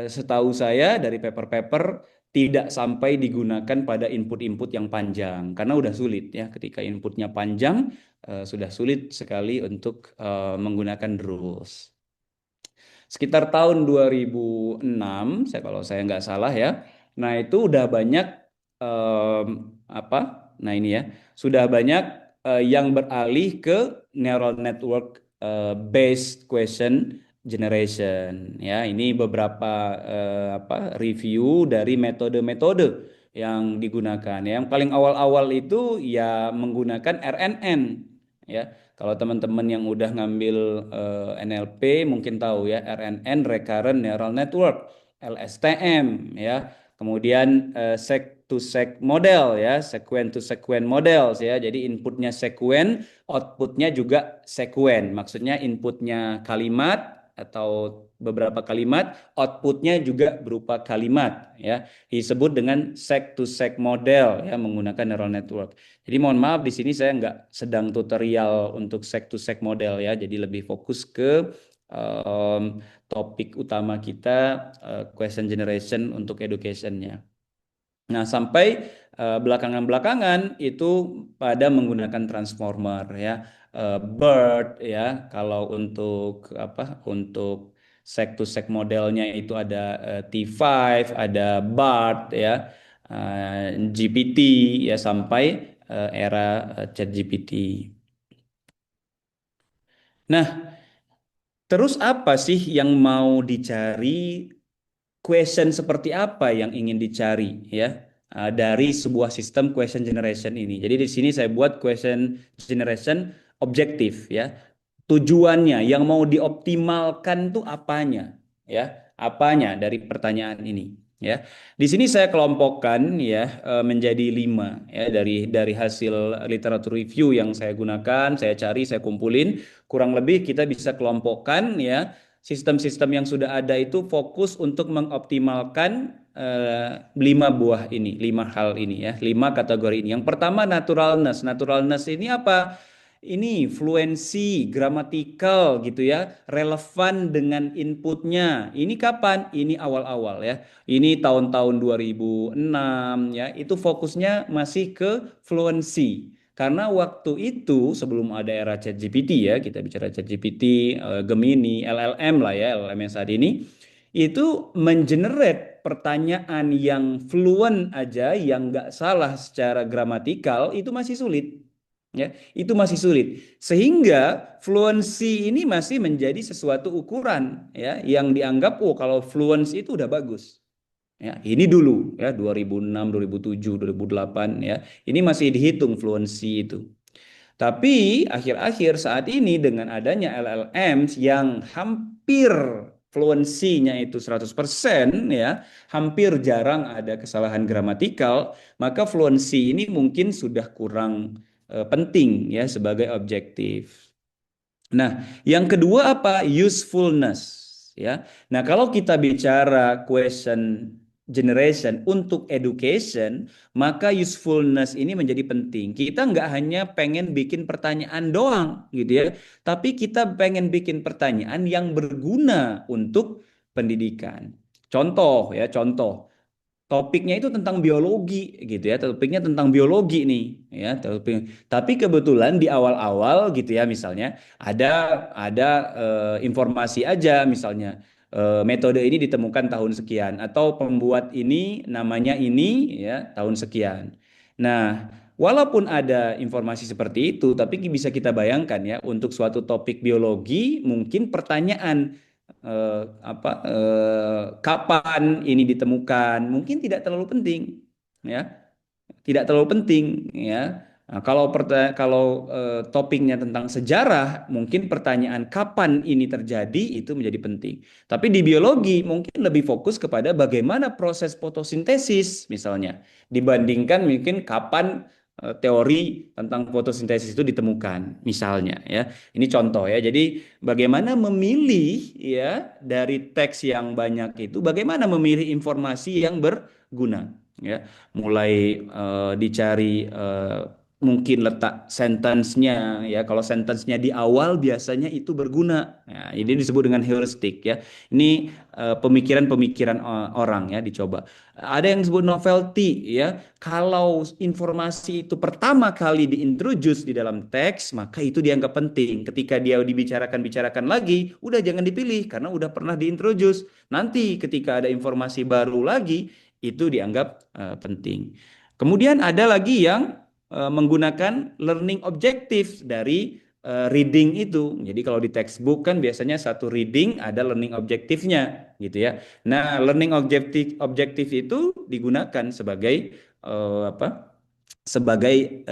setahu saya dari paper-paper tidak sampai digunakan pada input-input yang panjang karena udah sulit ya ketika inputnya panjang sudah sulit sekali untuk menggunakan rules. Sekitar tahun 2006 saya kalau saya nggak salah ya. Nah, itu udah banyak em, apa? Nah, ini ya, sudah banyak yang beralih ke neural network based question generation ya. Ini beberapa review dari metode-metode yang digunakan. Yang paling awal-awal itu ya menggunakan RNN ya. Kalau teman-teman yang udah ngambil NLP mungkin tahu ya RNN Recurrent Neural Network LSTM ya. Kemudian sec to sec model ya, sequence to sequence models ya. Jadi inputnya sequence, outputnya juga sequence. Maksudnya inputnya kalimat atau beberapa kalimat, outputnya juga berupa kalimat ya. Disebut dengan sec to sec model ya menggunakan neural network. Jadi mohon maaf di sini saya nggak sedang tutorial untuk sec to sec model ya. Jadi lebih fokus ke topik utama kita question generation untuk educationnya. Nah, sampai belakangan-belakangan itu pada menggunakan transformer ya, BERT ya. Kalau untuk apa? Untuk sec to sec modelnya itu ada T5, ada BART ya, GPT ya sampai era ChatGPT. Nah, terus apa sih yang mau dicari? Question seperti apa yang ingin dicari ya dari sebuah sistem question generation ini. Jadi di sini saya buat question generation objektif ya. Tujuannya yang mau dioptimalkan tuh apanya ya? Apanya dari pertanyaan ini ya. Di sini saya kelompokkan ya menjadi 5 ya dari hasil literatur review yang saya gunakan, saya cari, saya kumpulin, kurang lebih kita bisa kelompokkan ya sistem-sistem yang sudah ada itu fokus untuk mengoptimalkan 5 buah ini, 5 hal ini ya, 5 kategori ini. Yang pertama naturalness. Naturalness ini apa? Ini fluensi, gramatikal gitu ya, relevan dengan inputnya. Ini kapan? Ini awal-awal ya. Ini tahun-tahun 2006 ya. Itu fokusnya masih ke fluensi. Karena waktu itu sebelum ada era ChatGPT ya, kita bicara ChatGPT, Gemini, LLM lah ya, LLM yang saat ini, itu mengenerate pertanyaan yang fluent aja, yang nggak salah secara gramatikal, itu masih sulit. Ya, itu masih sulit. Sehingga fluency ini masih menjadi sesuatu ukuran ya, yang dianggap oh kalau fluency itu udah bagus. Ya, ini dulu ya 2006, 2007, 2008 ya. Ini masih dihitung fluency itu. Tapi akhir-akhir saat ini dengan adanya LLMs yang hampir fluensinya itu 100% ya, hampir jarang ada kesalahan gramatikal, maka fluensi ini mungkin sudah kurang penting ya sebagai objektif. Nah, yang kedua apa? Usefulness ya. Nah, kalau kita bicara question generation untuk education, maka usefulness ini menjadi penting. Kita nggak hanya pengen bikin pertanyaan doang gitu ya, tapi kita pengen bikin pertanyaan yang berguna untuk pendidikan. Contoh ya, contoh. Topiknya itu tentang biologi gitu ya, topiknya tentang biologi nih ya, tapi kebetulan di awal-awal gitu ya misalnya ada informasi aja misalnya metode ini ditemukan tahun sekian atau pembuat ini namanya ini ya tahun sekian. Nah, walaupun ada informasi seperti itu, tapi bisa kita bayangkan ya untuk suatu topik biologi mungkin pertanyaan kapan ini ditemukan mungkin tidak terlalu penting ya tidak terlalu penting ya. Nah, kalau topiknya tentang sejarah, mungkin pertanyaan kapan ini terjadi itu menjadi penting. Tapi di biologi mungkin lebih fokus kepada bagaimana proses fotosintesis misalnya dibandingkan mungkin kapan teori tentang fotosintesis itu ditemukan misalnya ya. Ini contoh ya. Jadi bagaimana memilih ya dari teks yang banyak itu bagaimana memilih informasi yang berguna ya mulai dicari mungkin letak sentence-nya ya kalau sentence-nya di awal biasanya itu berguna ya, ini disebut dengan heuristik ya ini pemikiran-pemikiran orang ya dicoba ada yang disebut novelty ya kalau informasi itu pertama kali diintroduce di dalam teks maka itu dianggap penting ketika dia dibicarakan-bicarakan lagi udah jangan dipilih karena udah pernah diintroduce nanti ketika ada informasi baru lagi itu dianggap penting. Kemudian ada lagi yang menggunakan learning objective dari reading itu. Jadi kalau di textbook kan biasanya satu reading ada learning objektifnya gitu ya. Nah, learning objektif itu digunakan sebagai apa? Sebagai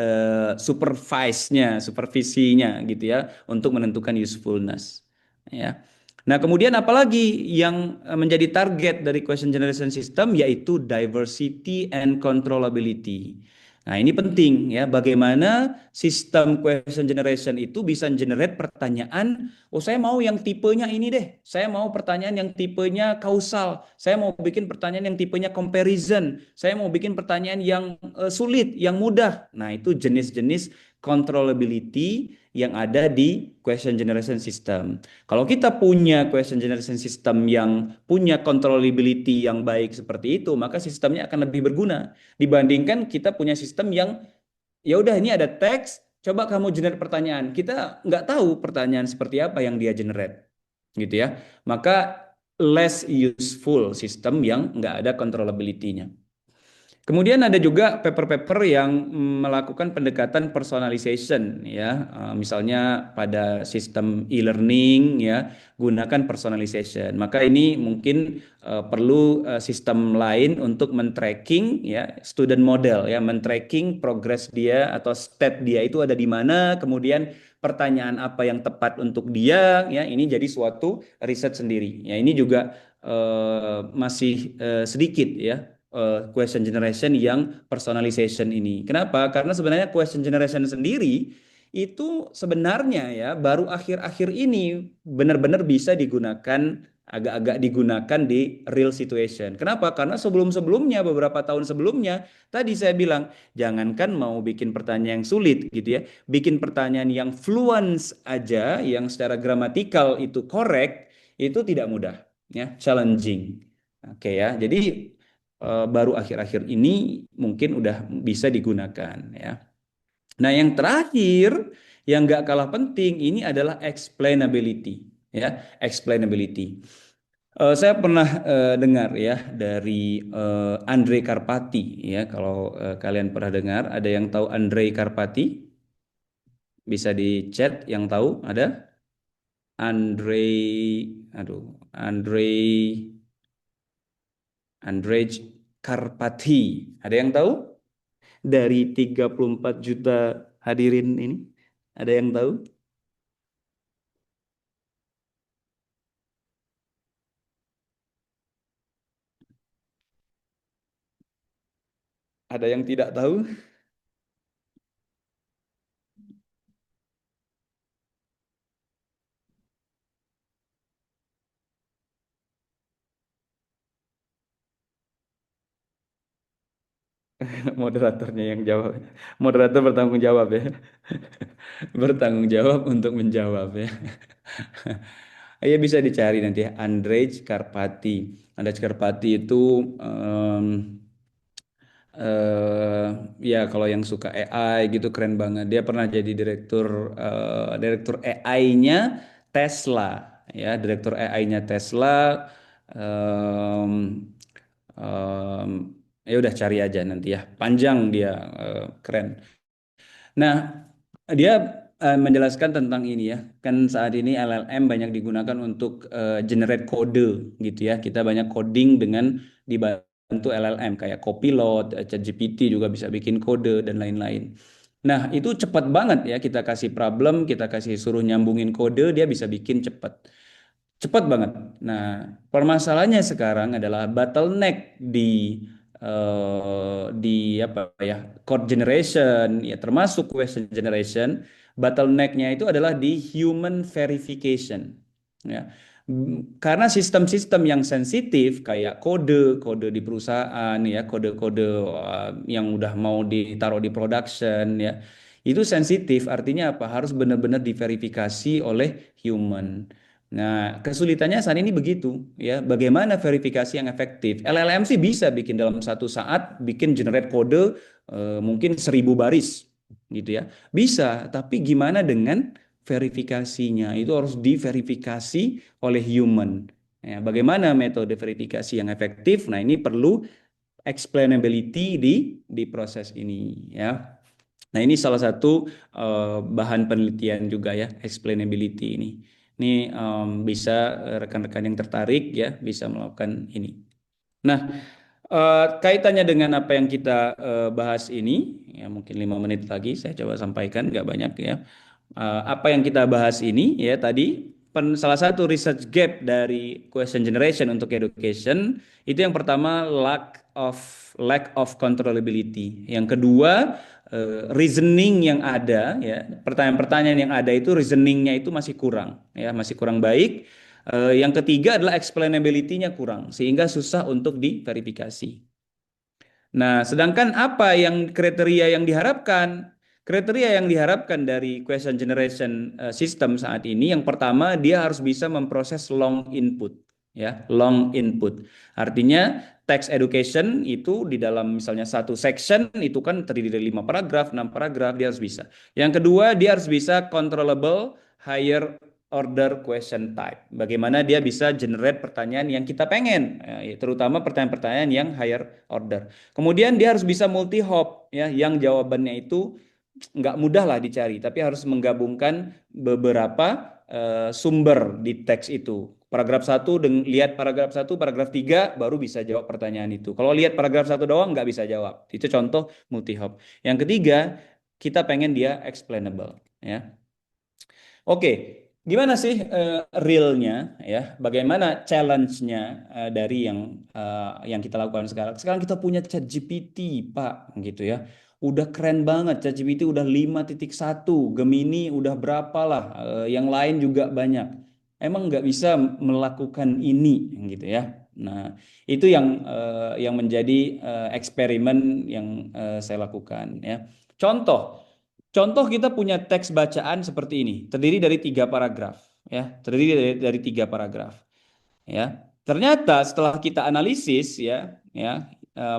supervisinya gitu ya untuk menentukan usefulness ya. Nah, kemudian apalagi yang menjadi target dari question generation system yaitu diversity and controllability. Nah, ini penting ya, bagaimana sistem question generation itu bisa generate pertanyaan, oh saya mau yang tipenya ini deh, saya mau pertanyaan yang tipenya kausal, saya mau bikin pertanyaan yang tipenya comparison, saya mau bikin pertanyaan yang sulit, yang mudah. Nah, itu jenis-jenis controllability yang ada di question generation system. Kalau kita punya question generation system yang punya controllability yang baik seperti itu, maka sistemnya akan lebih berguna dibandingkan kita punya sistem yang ya udah ini ada teks, coba kamu generate pertanyaan. Kita nggak tahu pertanyaan seperti apa yang dia generate, gitu ya. Maka less useful sistem yang nggak ada controllability-nya. Kemudian ada juga paper-paper yang melakukan pendekatan personalization ya. Misalnya pada sistem e-learning ya, gunakan personalization. Maka ini mungkin perlu sistem lain untuk men-tracking ya student model ya, men-tracking progress dia atau state dia itu ada di mana, kemudian pertanyaan apa yang tepat untuk dia ya. Ini jadi suatu riset sendiri. Ya, ini juga masih sedikit ya question generation yang personalization ini. Kenapa? Karena sebenarnya question generation sendiri itu sebenarnya ya baru akhir-akhir ini benar-benar bisa digunakan agak-agak digunakan di real situation. Kenapa? Karena sebelum-sebelumnya beberapa tahun sebelumnya tadi saya bilang jangankan mau bikin pertanyaan yang sulit gitu ya, bikin pertanyaan yang fluent aja yang secara gramatikal itu correct itu tidak mudah ya, challenging. Oke ya. Jadi baru akhir-akhir ini mungkin udah bisa digunakan ya. Nah, yang terakhir yang nggak kalah penting ini adalah explainability ya, explainability. Saya pernah dengar ya dari Andre Karpati ya. Kalau kalian pernah dengar, ada yang tahu Andre Karpati? Bisa di chat yang tahu ada Andre, aduh, Andrej Karpati. Ada yang tahu? Dari 34 juta hadirin ini? Ada yang tahu? Ada yang tidak tahu? Moderatornya yang jawab. Moderator bertanggung jawab ya. Bertanggung jawab untuk menjawab ya. Ya bisa dicari nanti ya. Andrej Karpati. Andrej Karpati itu em, eh ya kalau yang suka AI gitu keren banget. Dia pernah jadi direktur AI-nya Tesla. ya, direktur AI-nya Tesla. Em, em, ya udah cari aja nanti ya, panjang dia, keren. Nah, dia menjelaskan tentang ini ya. Kan saat ini LLM banyak digunakan untuk generate kode gitu ya. Kita banyak coding dengan dibantu LLM kayak Copilot, ChatGPT juga bisa bikin kode dan lain-lain. Nah, itu cepat banget ya, kita kasih problem, kita kasih suruh nyambungin kode, dia bisa bikin cepat. Cepat banget. Nah, permasalahannya sekarang adalah bottleneck di apa ya, code generation ya, termasuk question generation. Bottlenecknya itu adalah di human verification. Ya. Karena sistem-sistem yang sensitif kayak kode di perusahaan ya, kode-kode yang udah mau ditaruh di production ya, itu sensitif. Artinya apa? Harus benar-benar diverifikasi oleh human. Nah, kesulitannya saat ini begitu, ya. Bagaimana verifikasi yang efektif? LLM sih bisa bikin dalam satu saat, bikin generate kode mungkin 1.000 baris, gitu ya. Bisa, tapi gimana dengan verifikasinya? Itu harus diverifikasi oleh human. Ya, bagaimana metode verifikasi yang efektif? Nah, ini perlu explainability di proses ini, ya. Nah, ini salah satu bahan penelitian juga ya, explainability ini. Ini bisa rekan-rekan yang tertarik ya bisa melakukan ini. Nah, kaitannya dengan apa yang kita bahas ini, ya mungkin 5 menit lagi saya coba sampaikan, nggak banyak ya. Apa yang kita bahas ini ya tadi, salah satu research gap dari question generation untuk education itu yang pertama lack of controllability. Yang kedua reasoning yang ada ya, pertanyaan-pertanyaan yang ada itu reasoningnya itu masih kurang ya, masih kurang baik. Yang ketiga adalah explainability-nya kurang, sehingga susah untuk diverifikasi. Nah, sedangkan apa yang kriteria yang diharapkan? Kriteria yang diharapkan dari question generation system saat ini, yang pertama dia harus bisa memproses long input, ya, long input. Artinya text education itu di dalam misalnya satu section itu kan terdiri dari 5 paragraf, 6 paragraf, dia harus bisa. Yang kedua, dia harus bisa controllable higher order question type. Bagaimana dia bisa generate pertanyaan yang kita pengen, terutama pertanyaan-pertanyaan yang higher order. Kemudian dia harus bisa multi hop ya, yang jawabannya itu nggak mudah lah dicari, tapi harus menggabungkan beberapa sumber di teks itu. Paragraf 1 lihat paragraf 1, paragraf 3 baru bisa jawab pertanyaan itu. Kalau lihat paragraf 1 doang nggak bisa jawab. Itu contoh multi hop. Yang ketiga, kita pengen dia explainable ya. Oke, gimana sih realnya ya? Bagaimana challenge-nya dari yang kita lakukan sekarang? Sekarang kita punya ChatGPT, Pak, gitu ya. Udah keren banget, ChatGPT udah 5.1, Gemini udah berapa lah, yang lain juga banyak. Emang nggak bisa melakukan ini, gitu ya. Nah, itu yang menjadi eksperimen yang saya lakukan ya. Contoh. Contoh kita punya teks bacaan seperti ini, terdiri dari 3 paragraf, ya, terdiri dari 3 paragraf, ya. Ternyata setelah kita analisis,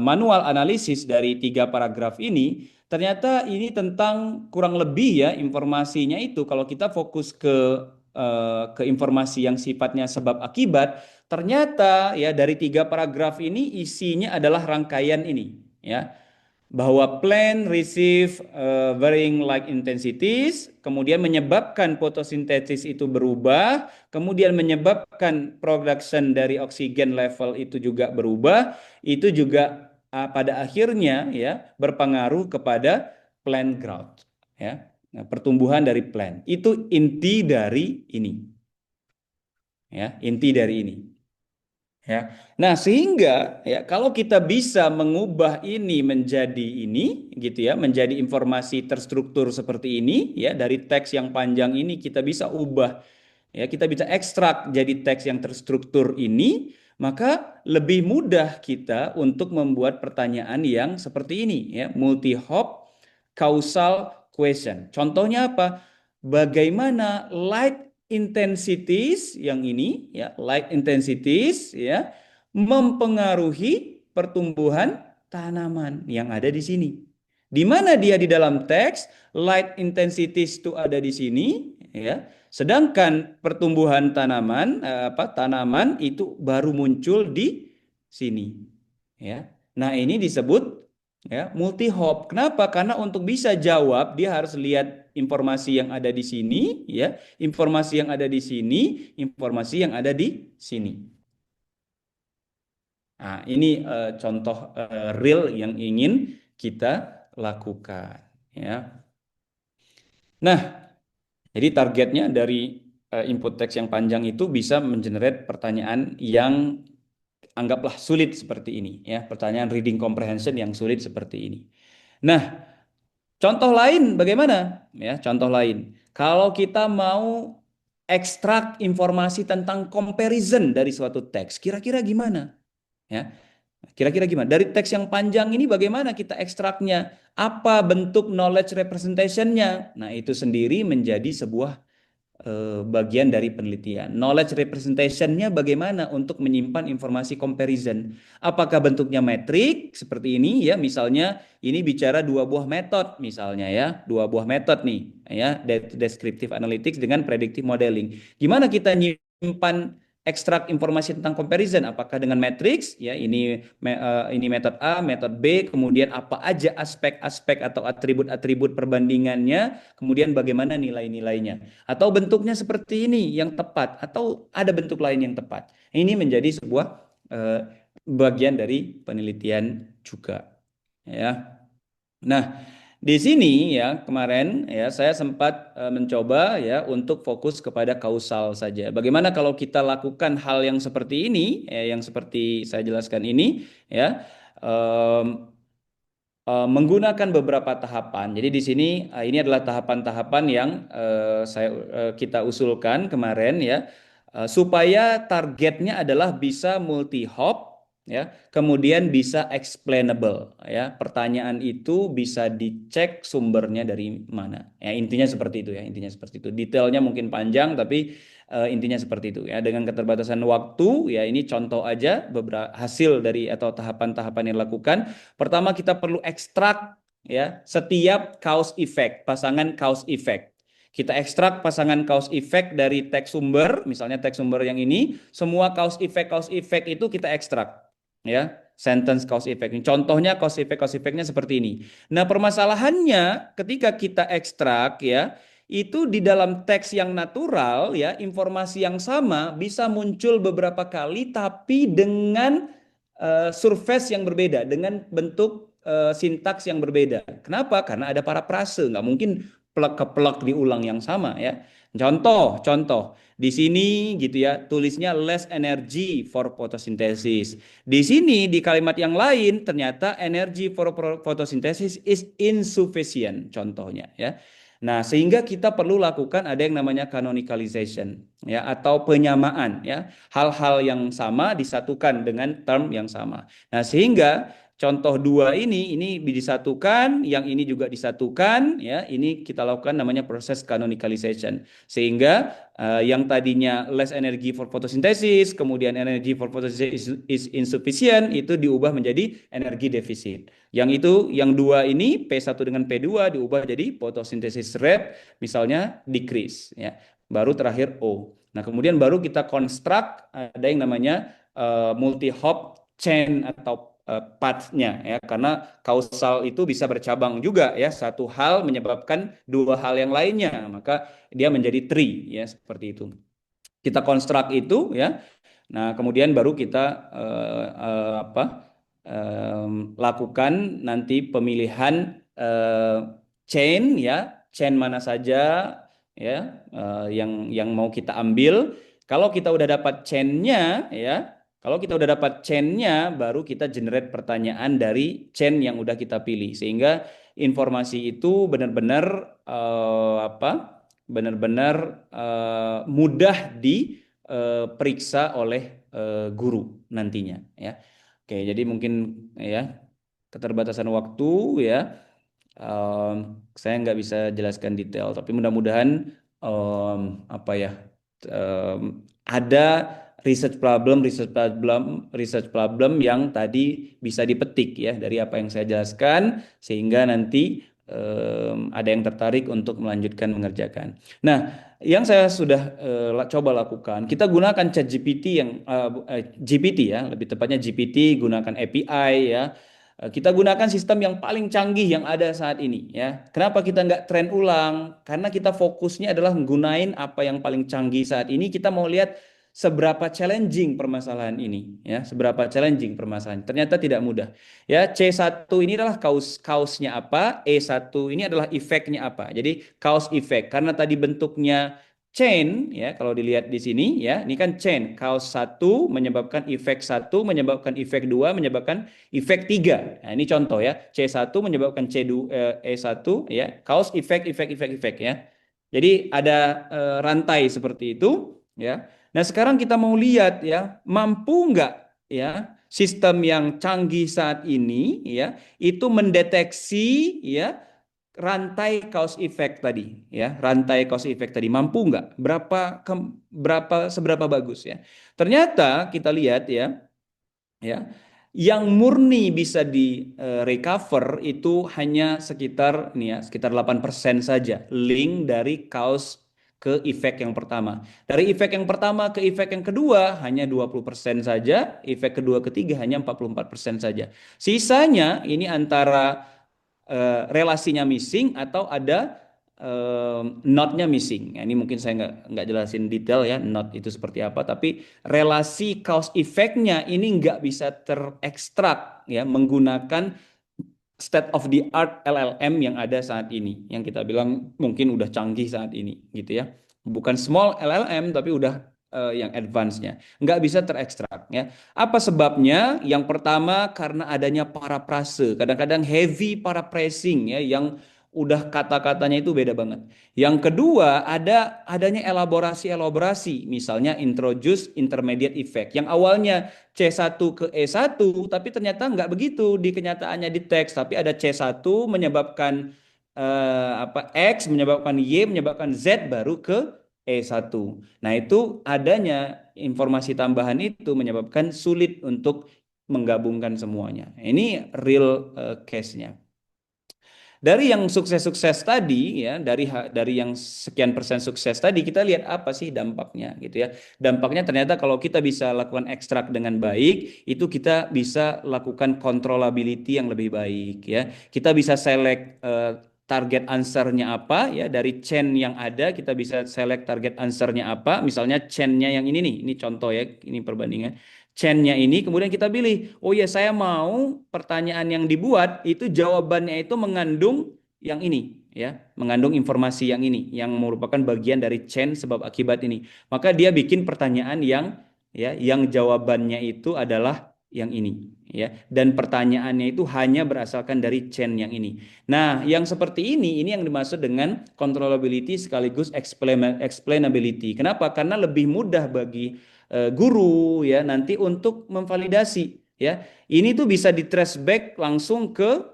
manual analisis dari 3 paragraf ini, ternyata ini tentang kurang lebih ya informasinya itu. Kalau kita fokus ke informasi yang sifatnya sebab akibat, ternyata ya dari 3 paragraf ini isinya adalah rangkaian ini, ya, bahwa plant receive varying light intensities, kemudian menyebabkan fotosintesis itu berubah, kemudian menyebabkan production dari oksigen level itu juga berubah, itu juga pada akhirnya ya berpengaruh kepada plant growth, ya. Nah, pertumbuhan dari plant. Itu inti dari ini. Ya, inti dari ini. Ya. Nah, sehingga ya kalau kita bisa mengubah ini menjadi ini gitu ya, menjadi informasi terstruktur seperti ini ya, dari teks yang panjang ini kita bisa ubah ya, kita bisa ekstrak jadi teks yang terstruktur ini, maka lebih mudah kita untuk membuat pertanyaan yang seperti ini ya, multi hop causal question. Contohnya apa? Bagaimana light intensities yang ini ya, light intensities ya mempengaruhi pertumbuhan tanaman yang ada di sini. Di mana dia di dalam teks light intensities itu ada di sini ya. Sedangkan pertumbuhan tanaman itu baru muncul di sini, ya. Nah, ini disebut ya multi hop. Kenapa? Karena untuk bisa jawab dia harus lihat informasi yang ada di sini, ya, informasi yang ada di sini, informasi yang ada di sini. Nah, ini contoh real yang ingin kita lakukan, ya. Nah, jadi targetnya dari input teks yang panjang itu bisa mengenerate pertanyaan yang anggaplah sulit seperti ini, ya, pertanyaan reading comprehension yang sulit seperti ini. Nah, contoh lain bagaimana? Ya, contoh lain. Kalau kita mau ekstrak informasi tentang comparison dari suatu teks, kira-kira gimana? Ya, kira-kira gimana? Dari teks yang panjang ini bagaimana kita ekstraknya? Apa bentuk knowledge representation-nya? Nah, itu sendiri menjadi sebuah bagian dari penelitian. Knowledge representation-nya bagaimana untuk menyimpan informasi comparison? Apakah bentuknya metrik seperti ini ya? Misalnya ini bicara dua buah metode misalnya ya, dua buah metode nih ya, descriptive analytics dengan predictive modeling. Gimana kita nyimpan ekstrak informasi tentang comparison? Apakah dengan matrix ya, ini metode A, metode B, kemudian apa aja aspek-aspek atau atribut-atribut perbandingannya, kemudian bagaimana nilai-nilainya, atau bentuknya seperti ini yang tepat, atau ada bentuk lain yang tepat. Ini menjadi sebuah bagian dari penelitian juga, ya. Nah, di sini ya kemarin ya saya sempat mencoba ya untuk fokus kepada kausal saja. Bagaimana kalau kita lakukan hal yang seperti ini, ya, yang seperti saya jelaskan ini, ya, em, menggunakan beberapa tahapan. Jadi di sini ini adalah tahapan-tahapan yang kita usulkan kemarin ya, supaya targetnya adalah bisa multi hop ya, kemudian bisa explainable ya. Pertanyaan itu bisa dicek sumbernya dari mana. Ya, intinya seperti itu ya, intinya seperti itu. Detailnya mungkin panjang tapi intinya seperti itu ya. Dengan keterbatasan waktu ya, ini contoh aja beberapa hasil dari atau tahapan-tahapan yang dilakukan. Pertama kita perlu ekstrak ya setiap cause effect, pasangan cause effect. Kita ekstrak pasangan cause effect dari teks sumber, misalnya teks sumber yang ini, semua cause effect itu kita ekstrak. Ya, sentence cause effect. Contohnya cause effectnya seperti ini. Nah, permasalahannya ketika kita ekstrak ya, itu di dalam teks yang natural ya, informasi yang sama bisa muncul beberapa kali tapi dengan surface yang berbeda, dengan bentuk sintaks yang berbeda. Kenapa? Karena ada parafrase, nggak mungkin plek-plek diulang yang sama ya. Contoh di sini gitu ya, tulisnya less energy for photosynthesis. Di sini di kalimat yang lain ternyata energy for photosynthesis is insufficient contohnya ya. Nah, sehingga kita perlu lakukan ada yang namanya canonicalization ya, atau penyamaan ya. Hal-hal yang sama disatukan dengan term yang sama. Nah, sehingga contoh dua ini disatukan, yang ini juga disatukan ya. Ini kita lakukan namanya proses canonicalization. Sehingga yang tadinya less energy for photosynthesis, kemudian energy for photosynthesis is insufficient, itu diubah menjadi energi defisit. Yang itu, yang dua ini P1 dengan P2 diubah jadi photosynthesis rate, misalnya decrease ya. Baru terakhir O. Nah, kemudian baru kita construct ada yang namanya multi hop chain atau path-nya ya, karena kausal itu bisa bercabang juga ya, satu hal menyebabkan dua hal yang lainnya, maka dia menjadi tree ya, seperti itu. Kita construct itu ya. Nah, kemudian baru kita lakukan nanti pemilihan chain ya, chain mana saja ya yang mau kita ambil. Kalau kita udah dapat chainnya ya, kalau kita udah dapat chainnya, baru kita generate pertanyaan dari chain yang udah kita pilih, sehingga informasi itu benar-benar benar-benar mudah diperiksa oleh guru nantinya ya. Oke, jadi mungkin ya keterbatasan waktu ya, saya nggak bisa jelaskan detail, tapi mudah-mudahan apa ya, ada research problem yang tadi bisa dipetik ya dari apa yang saya jelaskan, sehingga nanti ada yang tertarik untuk melanjutkan mengerjakan. Nah, yang saya sudah coba lakukan, kita gunakan ChatGPT yang GPT ya, lebih tepatnya GPT, gunakan API ya. Kita gunakan sistem yang paling canggih yang ada saat ini ya. Kenapa kita nggak tren ulang? Karena kita fokusnya adalah menggunakan apa yang paling canggih saat ini. Kita mau lihat seberapa challenging permasalahan ini ya, seberapa challenging permasalahan. Ternyata tidak mudah. Ya, C1 ini adalah kausnya apa, E1 ini adalah efeknya apa. Jadi cause effect karena tadi bentuknya chain ya, kalau dilihat di sini ya, ini kan chain. Cause 1 menyebabkan efek 1 menyebabkan efek 2 menyebabkan efek 3. Nah, ini contoh ya. C1 menyebabkan C2 E1 ya, cause efek efek efek efek ya. Jadi ada rantai seperti itu ya. Nah, sekarang kita mau lihat ya, mampu nggak ya sistem yang canggih saat ini ya itu mendeteksi ya rantai cause effect tadi ya, rantai cause effect tadi mampu nggak, seberapa bagus ya. Ternyata kita lihat ya yang murni bisa di recover itu hanya sekitar nih ya, sekitar 8% saja link dari cause ke efek yang pertama. Dari efek yang pertama ke efek yang kedua hanya 20% saja, efek kedua ketiga hanya 44% saja. Sisanya ini antara relasinya missing atau ada notnya missing. Nah, ini mungkin saya nggak jelasin detail ya not itu seperti apa, tapi relasi cause effect-nya ini nggak bisa terekstrak ya menggunakan state of the art LLM yang ada saat ini, yang kita bilang mungkin udah canggih saat ini gitu ya. Bukan small LLM tapi udah yang advance-nya. Nggak bisa terekstrak ya. Apa sebabnya? Yang pertama karena adanya paraphrase. Kadang-kadang heavy paraphrasing ya yang udah kata-katanya itu beda banget. Yang kedua adanya elaborasi-elaborasi, misalnya introduce intermediate effect. Yang awalnya C1 ke E1, tapi ternyata nggak begitu di kenyataannya di teks, tapi ada C1 menyebabkan X, menyebabkan Y, menyebabkan Z baru ke E1. Nah, itu adanya informasi tambahan itu menyebabkan sulit untuk menggabungkan semuanya. Ini real case-nya. Dari yang sukses-sukses tadi ya, dari yang sekian persen sukses tadi kita lihat apa sih dampaknya gitu ya. Dampaknya ternyata kalau kita bisa lakukan ekstrak dengan baik, itu kita bisa lakukan controllability yang lebih baik ya. Kita bisa select target answer-nya apa ya, dari chain yang ada kita bisa select target answer-nya apa. Misalnya chain-nya yang ini nih, ini contoh ya, ini perbandingan chain-nya ini, kemudian kita pilih, oh ya saya mau pertanyaan yang dibuat itu jawabannya itu mengandung yang ini, ya, mengandung informasi yang ini, yang merupakan bagian dari chain sebab akibat ini. Maka dia bikin pertanyaan yang jawabannya itu adalah yang ini, ya, dan pertanyaannya itu hanya berasalkan dari chain yang ini. Nah, yang seperti ini yang dimaksud dengan controllability sekaligus explainability. Kenapa? Karena lebih mudah bagi guru ya nanti untuk memvalidasi ya. Ini tuh bisa di trace back langsung ke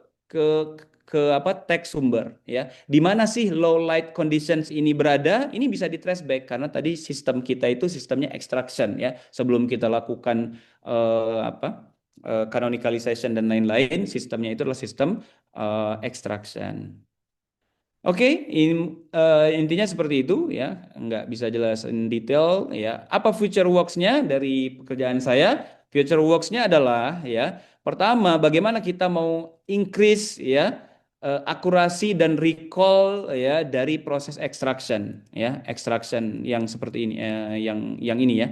apa teks sumber ya. Di mana sih low light conditions ini berada? Ini bisa di trace back karena tadi sistem kita itu sistemnya extraction ya. Sebelum kita lakukan canonicalization dan lain-lain, sistemnya itu adalah sistem extraction. Oke, intinya seperti itu ya, nggak bisa jelasin detail ya. Apa future works-nya dari pekerjaan saya? Future works-nya adalah ya, pertama bagaimana kita mau increase ya akurasi dan recall ya dari proses extraction ya, extraction yang seperti ini, yang ini ya.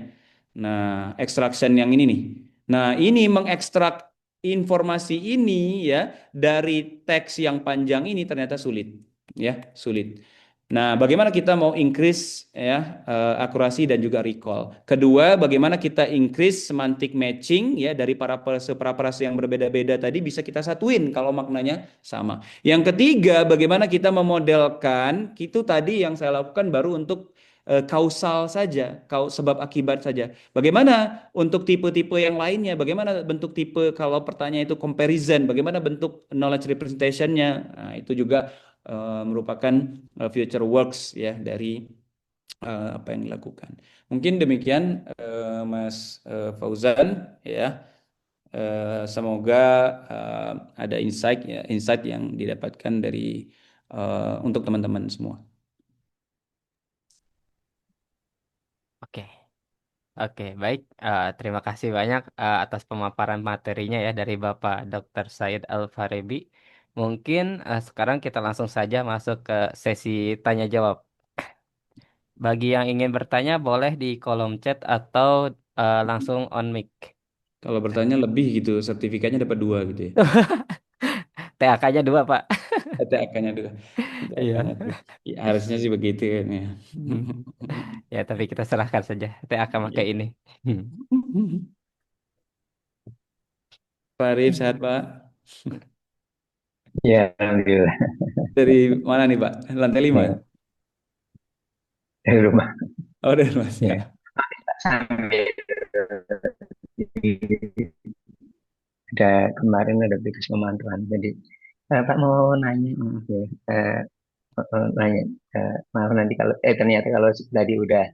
Nah, extraction yang ini nih. Nah, ini mengekstrak informasi ini ya dari teks yang panjang ini ternyata sulit ya sulit. Nah, bagaimana kita mau increase ya akurasi dan juga recall. Kedua, bagaimana kita increase semantic matching ya dari paraphrase yang berbeda-beda tadi bisa kita satuin kalau maknanya sama. Yang ketiga, bagaimana kita memodelkan itu tadi yang saya lakukan baru untuk kausal saja, sebab akibat saja. Bagaimana untuk tipe-tipe yang lainnya? Bagaimana bentuk tipe kalau pertanyaan itu comparison? Bagaimana bentuk knowledge representation-nya? Nah, itu juga merupakan future works ya dari apa yang dilakukan. Mungkin demikian Mas Fauzan ya. Semoga eh, ada insight ya, insight yang didapatkan dari untuk teman-teman semua. Oke, oke, baik. Terima kasih banyak atas pemaparan materinya ya dari Bapak Dr. Said Al-Farabi. Mungkin sekarang kita langsung saja masuk ke sesi tanya jawab. Bagi yang ingin bertanya, boleh di kolom chat atau langsung on mic. Kalau bertanya lebih gitu, sertifikatnya dapat dua gitu ya. TAK-nya dua, Pak. TAK-nya dua. TAK-nya Iya. dua. Ya, harusnya sih begitu kan ya. Hmm. Ya, tapi kita serahkan saja. TAK pakai Iya. ini. Pak Arif, sehat Pak? Ya, alhamdulillah. Dari mana nih Pak? Lantai 5? Ya, dari rumah. Oh, dari Mas Ya, ya. sambil ada kemarin ada tugas pemantauan. Jadi, Pak mau nanya, maaf ya, nanya, maaf nanti kalau, ternyata kalau tadi udah,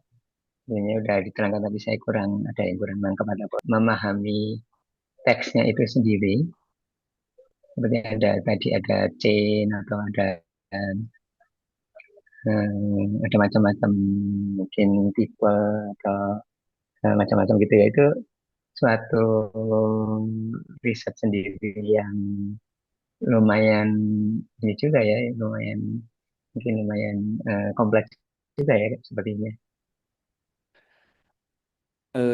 ini udah diterangkan tapi saya kurang, ada yang kurang nangkep ada memahami teksnya itu sendiri. Seperti ada tadi ada chain atau ada macam-macam mungkin tipe atau macam-macam gitu ya itu suatu riset sendiri yang lumayan ini juga ya, lumayan mungkin lumayan kompleks juga ya sepertinya.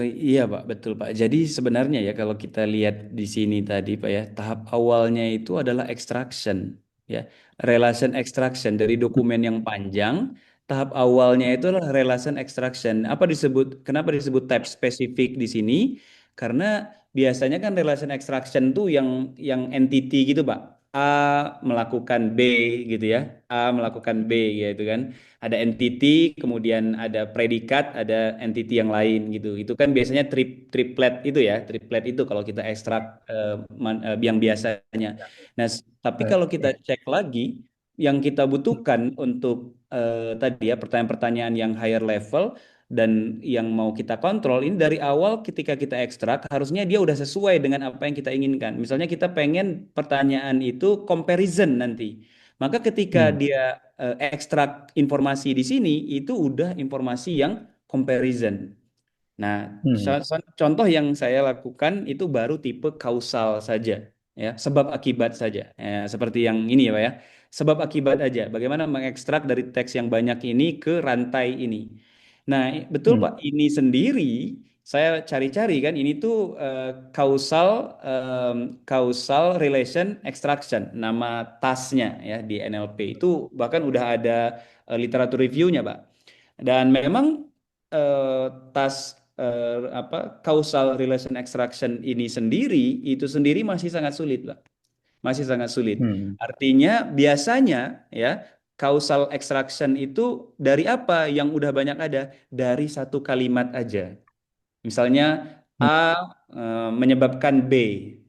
Iya Pak, betul Pak. Jadi sebenarnya ya kalau kita lihat di sini tadi Pak ya, tahap awalnya itu adalah extraction ya. Relation extraction dari dokumen yang panjang, tahap awalnya itu adalah relation extraction. Apa disebut kenapa disebut type spesifik di sini? Karena biasanya kan relation extraction tuh yang entity gitu Pak. A melakukan B gitu ya. A melakukan B gitu kan, ada entity, kemudian ada predikat, ada entity yang lain gitu. Itu kan biasanya triplet itu ya, triplet itu kalau kita ekstrak yang biasanya. Nah, tapi kalau kita Ya. cek lagi, yang kita butuhkan untuk tadi ya pertanyaan-pertanyaan yang higher level dan yang mau kita kontrol ini dari awal ketika kita ekstrak harusnya dia udah sesuai dengan apa yang kita inginkan. Misalnya kita pengen pertanyaan itu comparison nanti. Maka ketika Hmm. dia ekstrak informasi di sini itu udah informasi yang comparison. Nah, Hmm. contoh yang saya lakukan itu baru tipe kausal saja, ya, sebab akibat saja. Ya, seperti yang ini ya, Pak ya. Sebab akibat aja. Bagaimana mengekstrak dari teks yang banyak ini ke rantai ini. Nah, betul Hmm. Pak, ini sendiri saya cari-cari kan ini tuh causal causal relation extraction, nama tasnya ya di NLP itu bahkan udah ada literatur reviewnya, Pak. Dan memang eh, tas apa causal relation extraction ini sendiri itu sendiri masih sangat sulit, Pak. Masih sangat sulit. Hmm. Artinya biasanya ya causal extraction itu dari apa yang udah banyak ada? Dari satu kalimat aja. Misalnya A Hmm. menyebabkan B.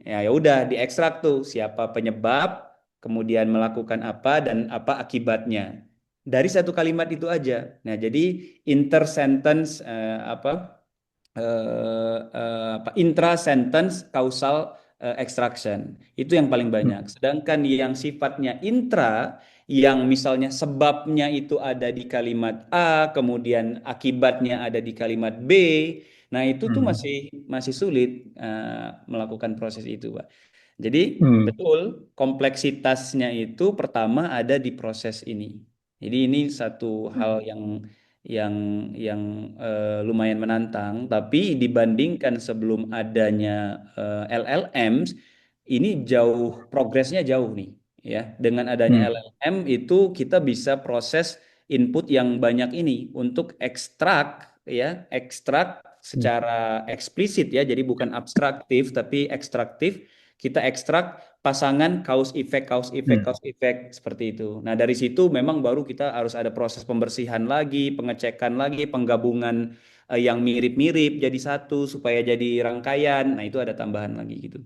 Ya ya udah diekstrak tuh siapa penyebab, kemudian melakukan apa dan apa akibatnya. Dari satu kalimat itu aja. Nah, jadi inter sentence apa intra sentence causal extraction itu yang paling Hmm. banyak. Sedangkan yang sifatnya intra yang misalnya sebabnya itu ada di kalimat A, kemudian akibatnya ada di kalimat B. Nah, itu tuh Hmm. masih masih sulit melakukan proses itu, Pak. Jadi Hmm. betul kompleksitasnya itu pertama ada di proses ini. Jadi ini satu hal yang yang lumayan menantang, tapi dibandingkan sebelum adanya LLMs, ini jauh progresnya jauh nih, ya. Dengan adanya Hmm. LLM itu kita bisa proses input yang banyak ini untuk ekstrak, ya, ekstrak Hmm. secara eksplisit ya, jadi bukan abstraktif tapi ekstraktif. Kita ekstrak pasangan cause effect, Hmm. cause effect seperti itu. Nah, dari situ memang baru kita harus ada proses pembersihan lagi, pengecekan lagi, penggabungan yang mirip-mirip jadi satu supaya jadi rangkaian. Nah, itu ada tambahan lagi gitu.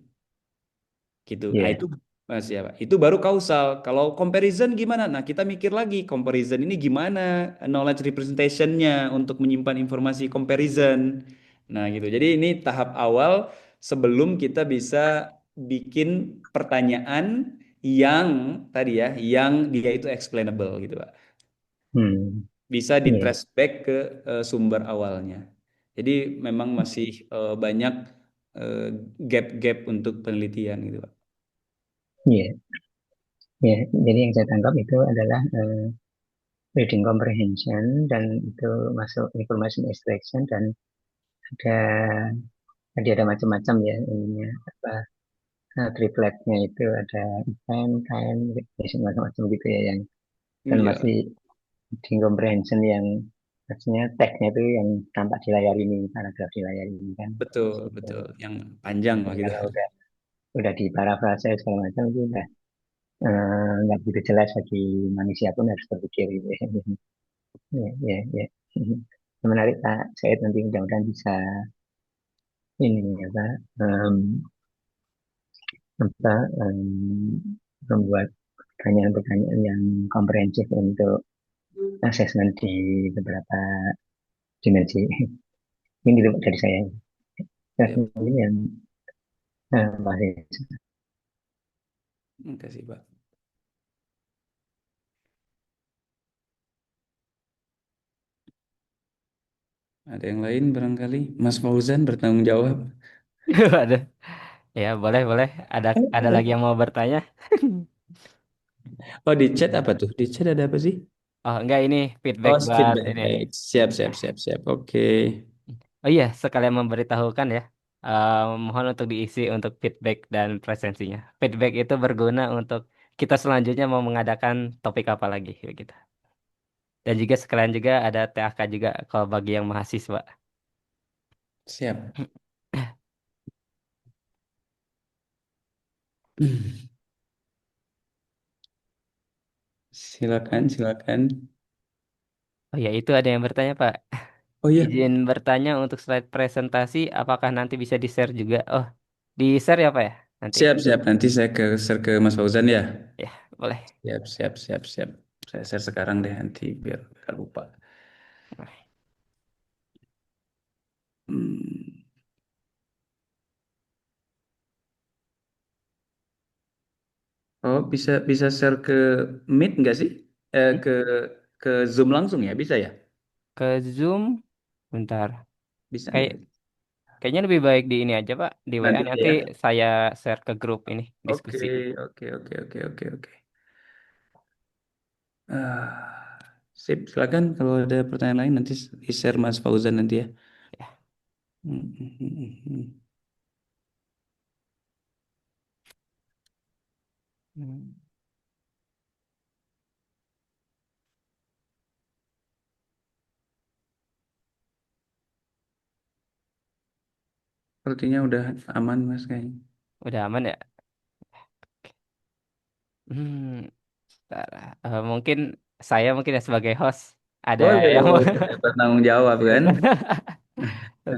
Gitu. Nah, Ya. itu Mas ya, Pak. Itu baru kausal. Kalau comparison gimana? Nah, kita mikir lagi comparison ini gimana knowledge representation-nya untuk menyimpan informasi comparison. Nah, gitu. Jadi ini tahap awal sebelum kita bisa bikin pertanyaan yang tadi ya, yang dia itu explainable gitu, Pak. Hmm. Bisa di Iya, trace back ke sumber awalnya. Jadi memang masih banyak eh, gap-gap untuk penelitian gitu, Pak. iya, iya. Jadi yang saya tangkap itu adalah reading comprehension dan itu masuk information extraction dan ada tadi ada macam-macam ya ininya apa tripletnya itu ada event, time, reaction macam-macam gitu ya yang dan Iya, masih reading comprehension yang maksudnya teksnya itu yang tampak di layar ini, paragraf di layar ini kan. betul, Gitu. betul. Yang panjang lah Jadi gitu. kalau udah di parafrase segala macam itu udah nggak begitu jelas bagi manusia pun harus berpikir gitu ya. Ya, ya, ya. Menarik Pak Said nanti mudah-mudahan bisa ini apa em, apa membuat pertanyaan-pertanyaan yang komprehensif untuk asesmen di beberapa dimensi. Ini dulu dari saya. Terus Siap. mungkin yang masih Terima kasih, Pak. Ada yang lain barangkali? Mas Fauzan bertanggung jawab. Ada. Ya, boleh, boleh. Ada lagi yang mau bertanya? Oh, di chat apa tuh? Di chat ada apa sih? Oh, enggak, ini feedback Oh, buat feedback. ini. Siap, siap, siap, siap. Oke. Oh iya, sekalian memberitahukan ya. Mohon untuk diisi untuk feedback dan presensinya. Feedback itu berguna untuk kita selanjutnya mau mengadakan topik apa lagi begitu. Dan juga sekalian juga ada TAK juga kalau bagi yang mahasiswa. Siap. Silakan, silakan. Oh ya, itu ada yang bertanya, Pak. Oh iya, Izin bertanya untuk slide presentasi, apakah nanti bisa di-share juga? Oh, di-share ya, Pak ya? Nanti. siap, siap. Nanti saya share ke Mas Fauzan ya. Ya, boleh. Siap, siap, siap, siap. Saya share sekarang deh nanti biar gak lupa. Hmm. Oh, bisa bisa share ke Meet nggak sih? Hmm? Ke Zoom langsung ya? Bisa ya? Ke Zoom, bentar. Bisa Kayak ya? Kayaknya lebih baik di ini aja, Pak. Di WA Nanti nanti ya. saya share ke grup ini Oke, diskusi. oke, oke, oke, oke, oke. Sip, silakan kalau ada pertanyaan lain nanti di-share Mas Fauzan nanti ya. Ya. Hmm, hmm, hmm, hmm. Hmm. Sepertinya udah aman Mas kayaknya. Udah aman ya? Hmm. Bentar. Mungkin saya mungkin ya sebagai host ada Boleh, yang mau boleh. Bertanggung jawab kan?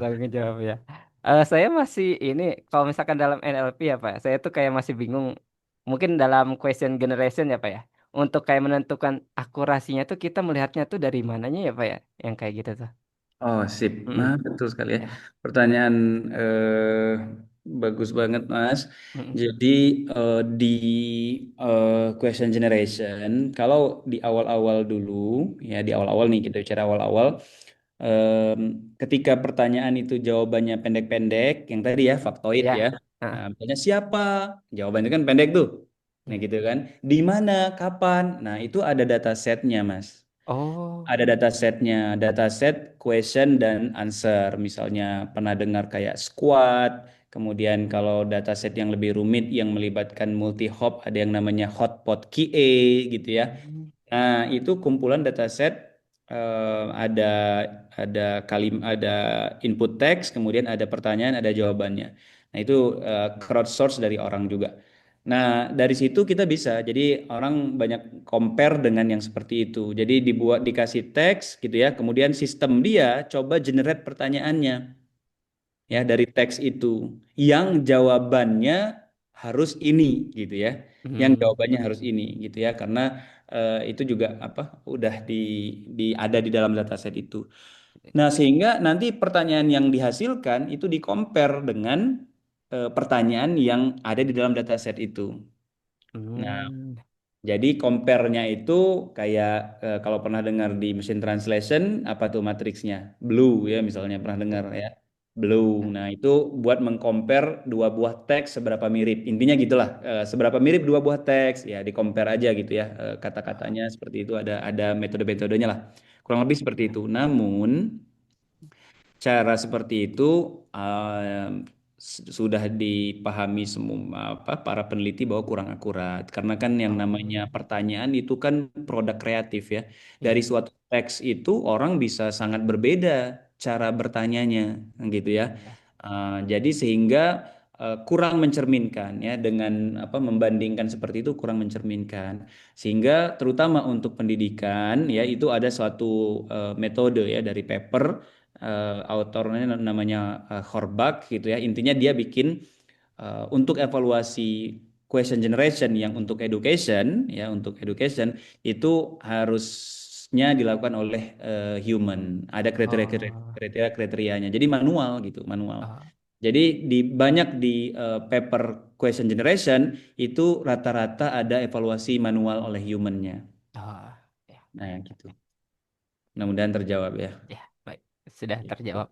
tanggung jawab ya. Saya masih ini kalau misalkan dalam NLP ya Pak, saya tuh kayak masih bingung. Mungkin dalam question generation ya Pak ya. Untuk kayak menentukan akurasinya tuh kita melihatnya tuh dari mananya ya Pak ya, yang kayak gitu tuh. Oh, sip. Nah, Mm-mm. betul sekali ya. Ya. Pertanyaan bagus banget, Mas. Mm-mm. Jadi di question generation, kalau di awal-awal dulu, ya di awal-awal nih kita bicara awal-awal, em, ketika pertanyaan itu jawabannya pendek-pendek, yang tadi ya faktoid ya. Ya. Nah, Ah. misalnya siapa? Jawabannya kan pendek tuh. Nah, Ya. gitu kan. Di mana? Kapan? Nah, itu ada data setnya, Mas. Oh. Ada dataset question dan answer. Misalnya pernah dengar kayak squad, kemudian kalau dataset yang lebih rumit yang melibatkan multi hop ada yang namanya hotpot QA gitu ya. Hmm. Nah, itu kumpulan dataset ada ada input teks, kemudian ada pertanyaan, ada jawabannya. Nah, itu crowdsource dari orang juga. Nah, dari situ kita bisa. Jadi orang banyak compare dengan yang seperti itu. Jadi dibuat dikasih teks gitu ya. Kemudian sistem dia coba generate pertanyaannya ya dari teks itu yang jawabannya harus ini gitu ya. Yang Hmm. jawabannya harus ini gitu ya. Karena itu juga apa udah di ada di dalam dataset itu. Nah, sehingga nanti pertanyaan yang dihasilkan itu di compare dengan pertanyaan yang ada di dalam dataset itu. Nah, Hmm. jadi compare-nya itu kayak kalau pernah dengar di mesin translation apa tuh matriksnya? Blue ya misalnya pernah dengar ya. Blue. Nah, itu buat mengcompare dua buah teks seberapa mirip. Intinya gitulah, seberapa mirip dua buah teks ya di compare aja gitu ya. Kata-katanya seperti itu ada metode-metodenya lah. Kurang lebih seperti itu. Namun cara seperti itu sudah dipahami semua para peneliti bahwa kurang akurat karena kan yang namanya Oh, pertanyaan itu kan produk kreatif ya. Dari iya. suatu teks itu orang bisa sangat berbeda cara bertanyanya gitu ya. Iya. Jadi sehingga kurang mencerminkan ya dengan apa membandingkan seperti itu kurang mencerminkan sehingga terutama untuk pendidikan ya itu ada suatu metode ya dari paper autornya namanya Horbach gitu ya. Intinya dia bikin untuk evaluasi question generation yang untuk education itu harusnya dilakukan oleh human. Ada Oh, kriteria-kriterianya. Jadi manual gitu, manual. oh, Jadi di banyak di paper question generation itu rata-rata ada evaluasi manual oleh humannya. oh, ya, Nah, yang gitu. Mudah-mudahan terjawab ya. ya, baik. Sudah Gitu. terjawab.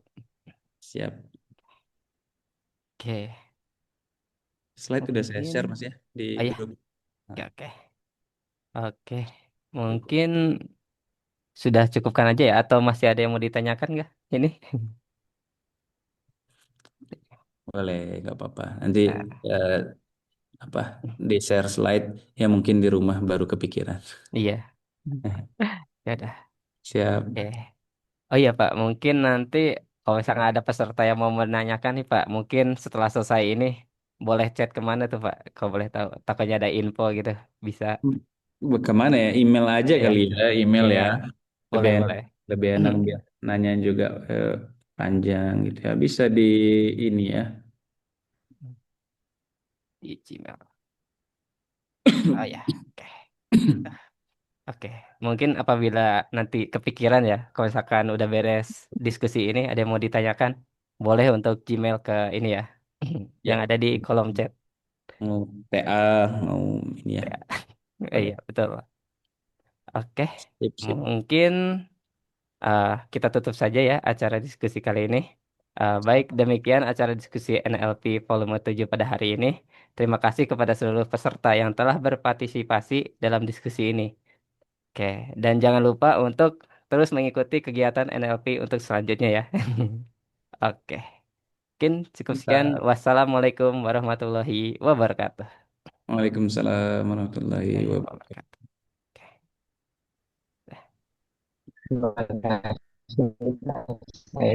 Siap. Oke, Slide udah saya mungkin, share Mas ya di oh ya, grup. oke, Nah, oke, oke. cukup. Mungkin sudah cukupkan aja ya, atau masih ada yang mau ditanyakan nggak? Ini? Boleh, nggak apa-apa. Nanti Ah, eh, apa di share slide ya mungkin di rumah baru kepikiran. iya, ya udah. Siap. Oke. Oh iya Pak, mungkin nanti kalau misalnya ada peserta yang mau menanyakan nih Pak, mungkin setelah selesai ini boleh chat kemana tuh Pak? Kalau boleh tahu, takutnya ada info gitu, bisa. Kemana ya? Email aja Iya, kali ya, email ya. email. Lebih Boleh, enak, boleh. lebih enak biar nanya juga panjang gitu ya. Bisa di ini ya. Di Gmail. Oh ya, oke. Oke, mungkin apabila nanti kepikiran ya, kalau misalkan udah beres diskusi ini, ada yang mau ditanyakan, boleh untuk Gmail ke ini ya, yang Ya. ada di kolom chat. Mau TA, mau ini ya. Boleh. Iya, betul. Oke, Sip, sip. mungkin kita tutup saja ya acara diskusi kali ini. Baik, demikian acara diskusi NLP volume 7 pada hari ini. Terima kasih kepada seluruh peserta yang telah berpartisipasi dalam diskusi ini. Oke, dan jangan lupa untuk terus mengikuti kegiatan NLP untuk selanjutnya ya. Oke, mungkin cukup sekian. Mantap. Wassalamualaikum warahmatullahi wabarakatuh. Waalaikumsalam warahmatullahi Eh, wabarakatuh. wabarakatuh. Oke. Terima kasih. Saya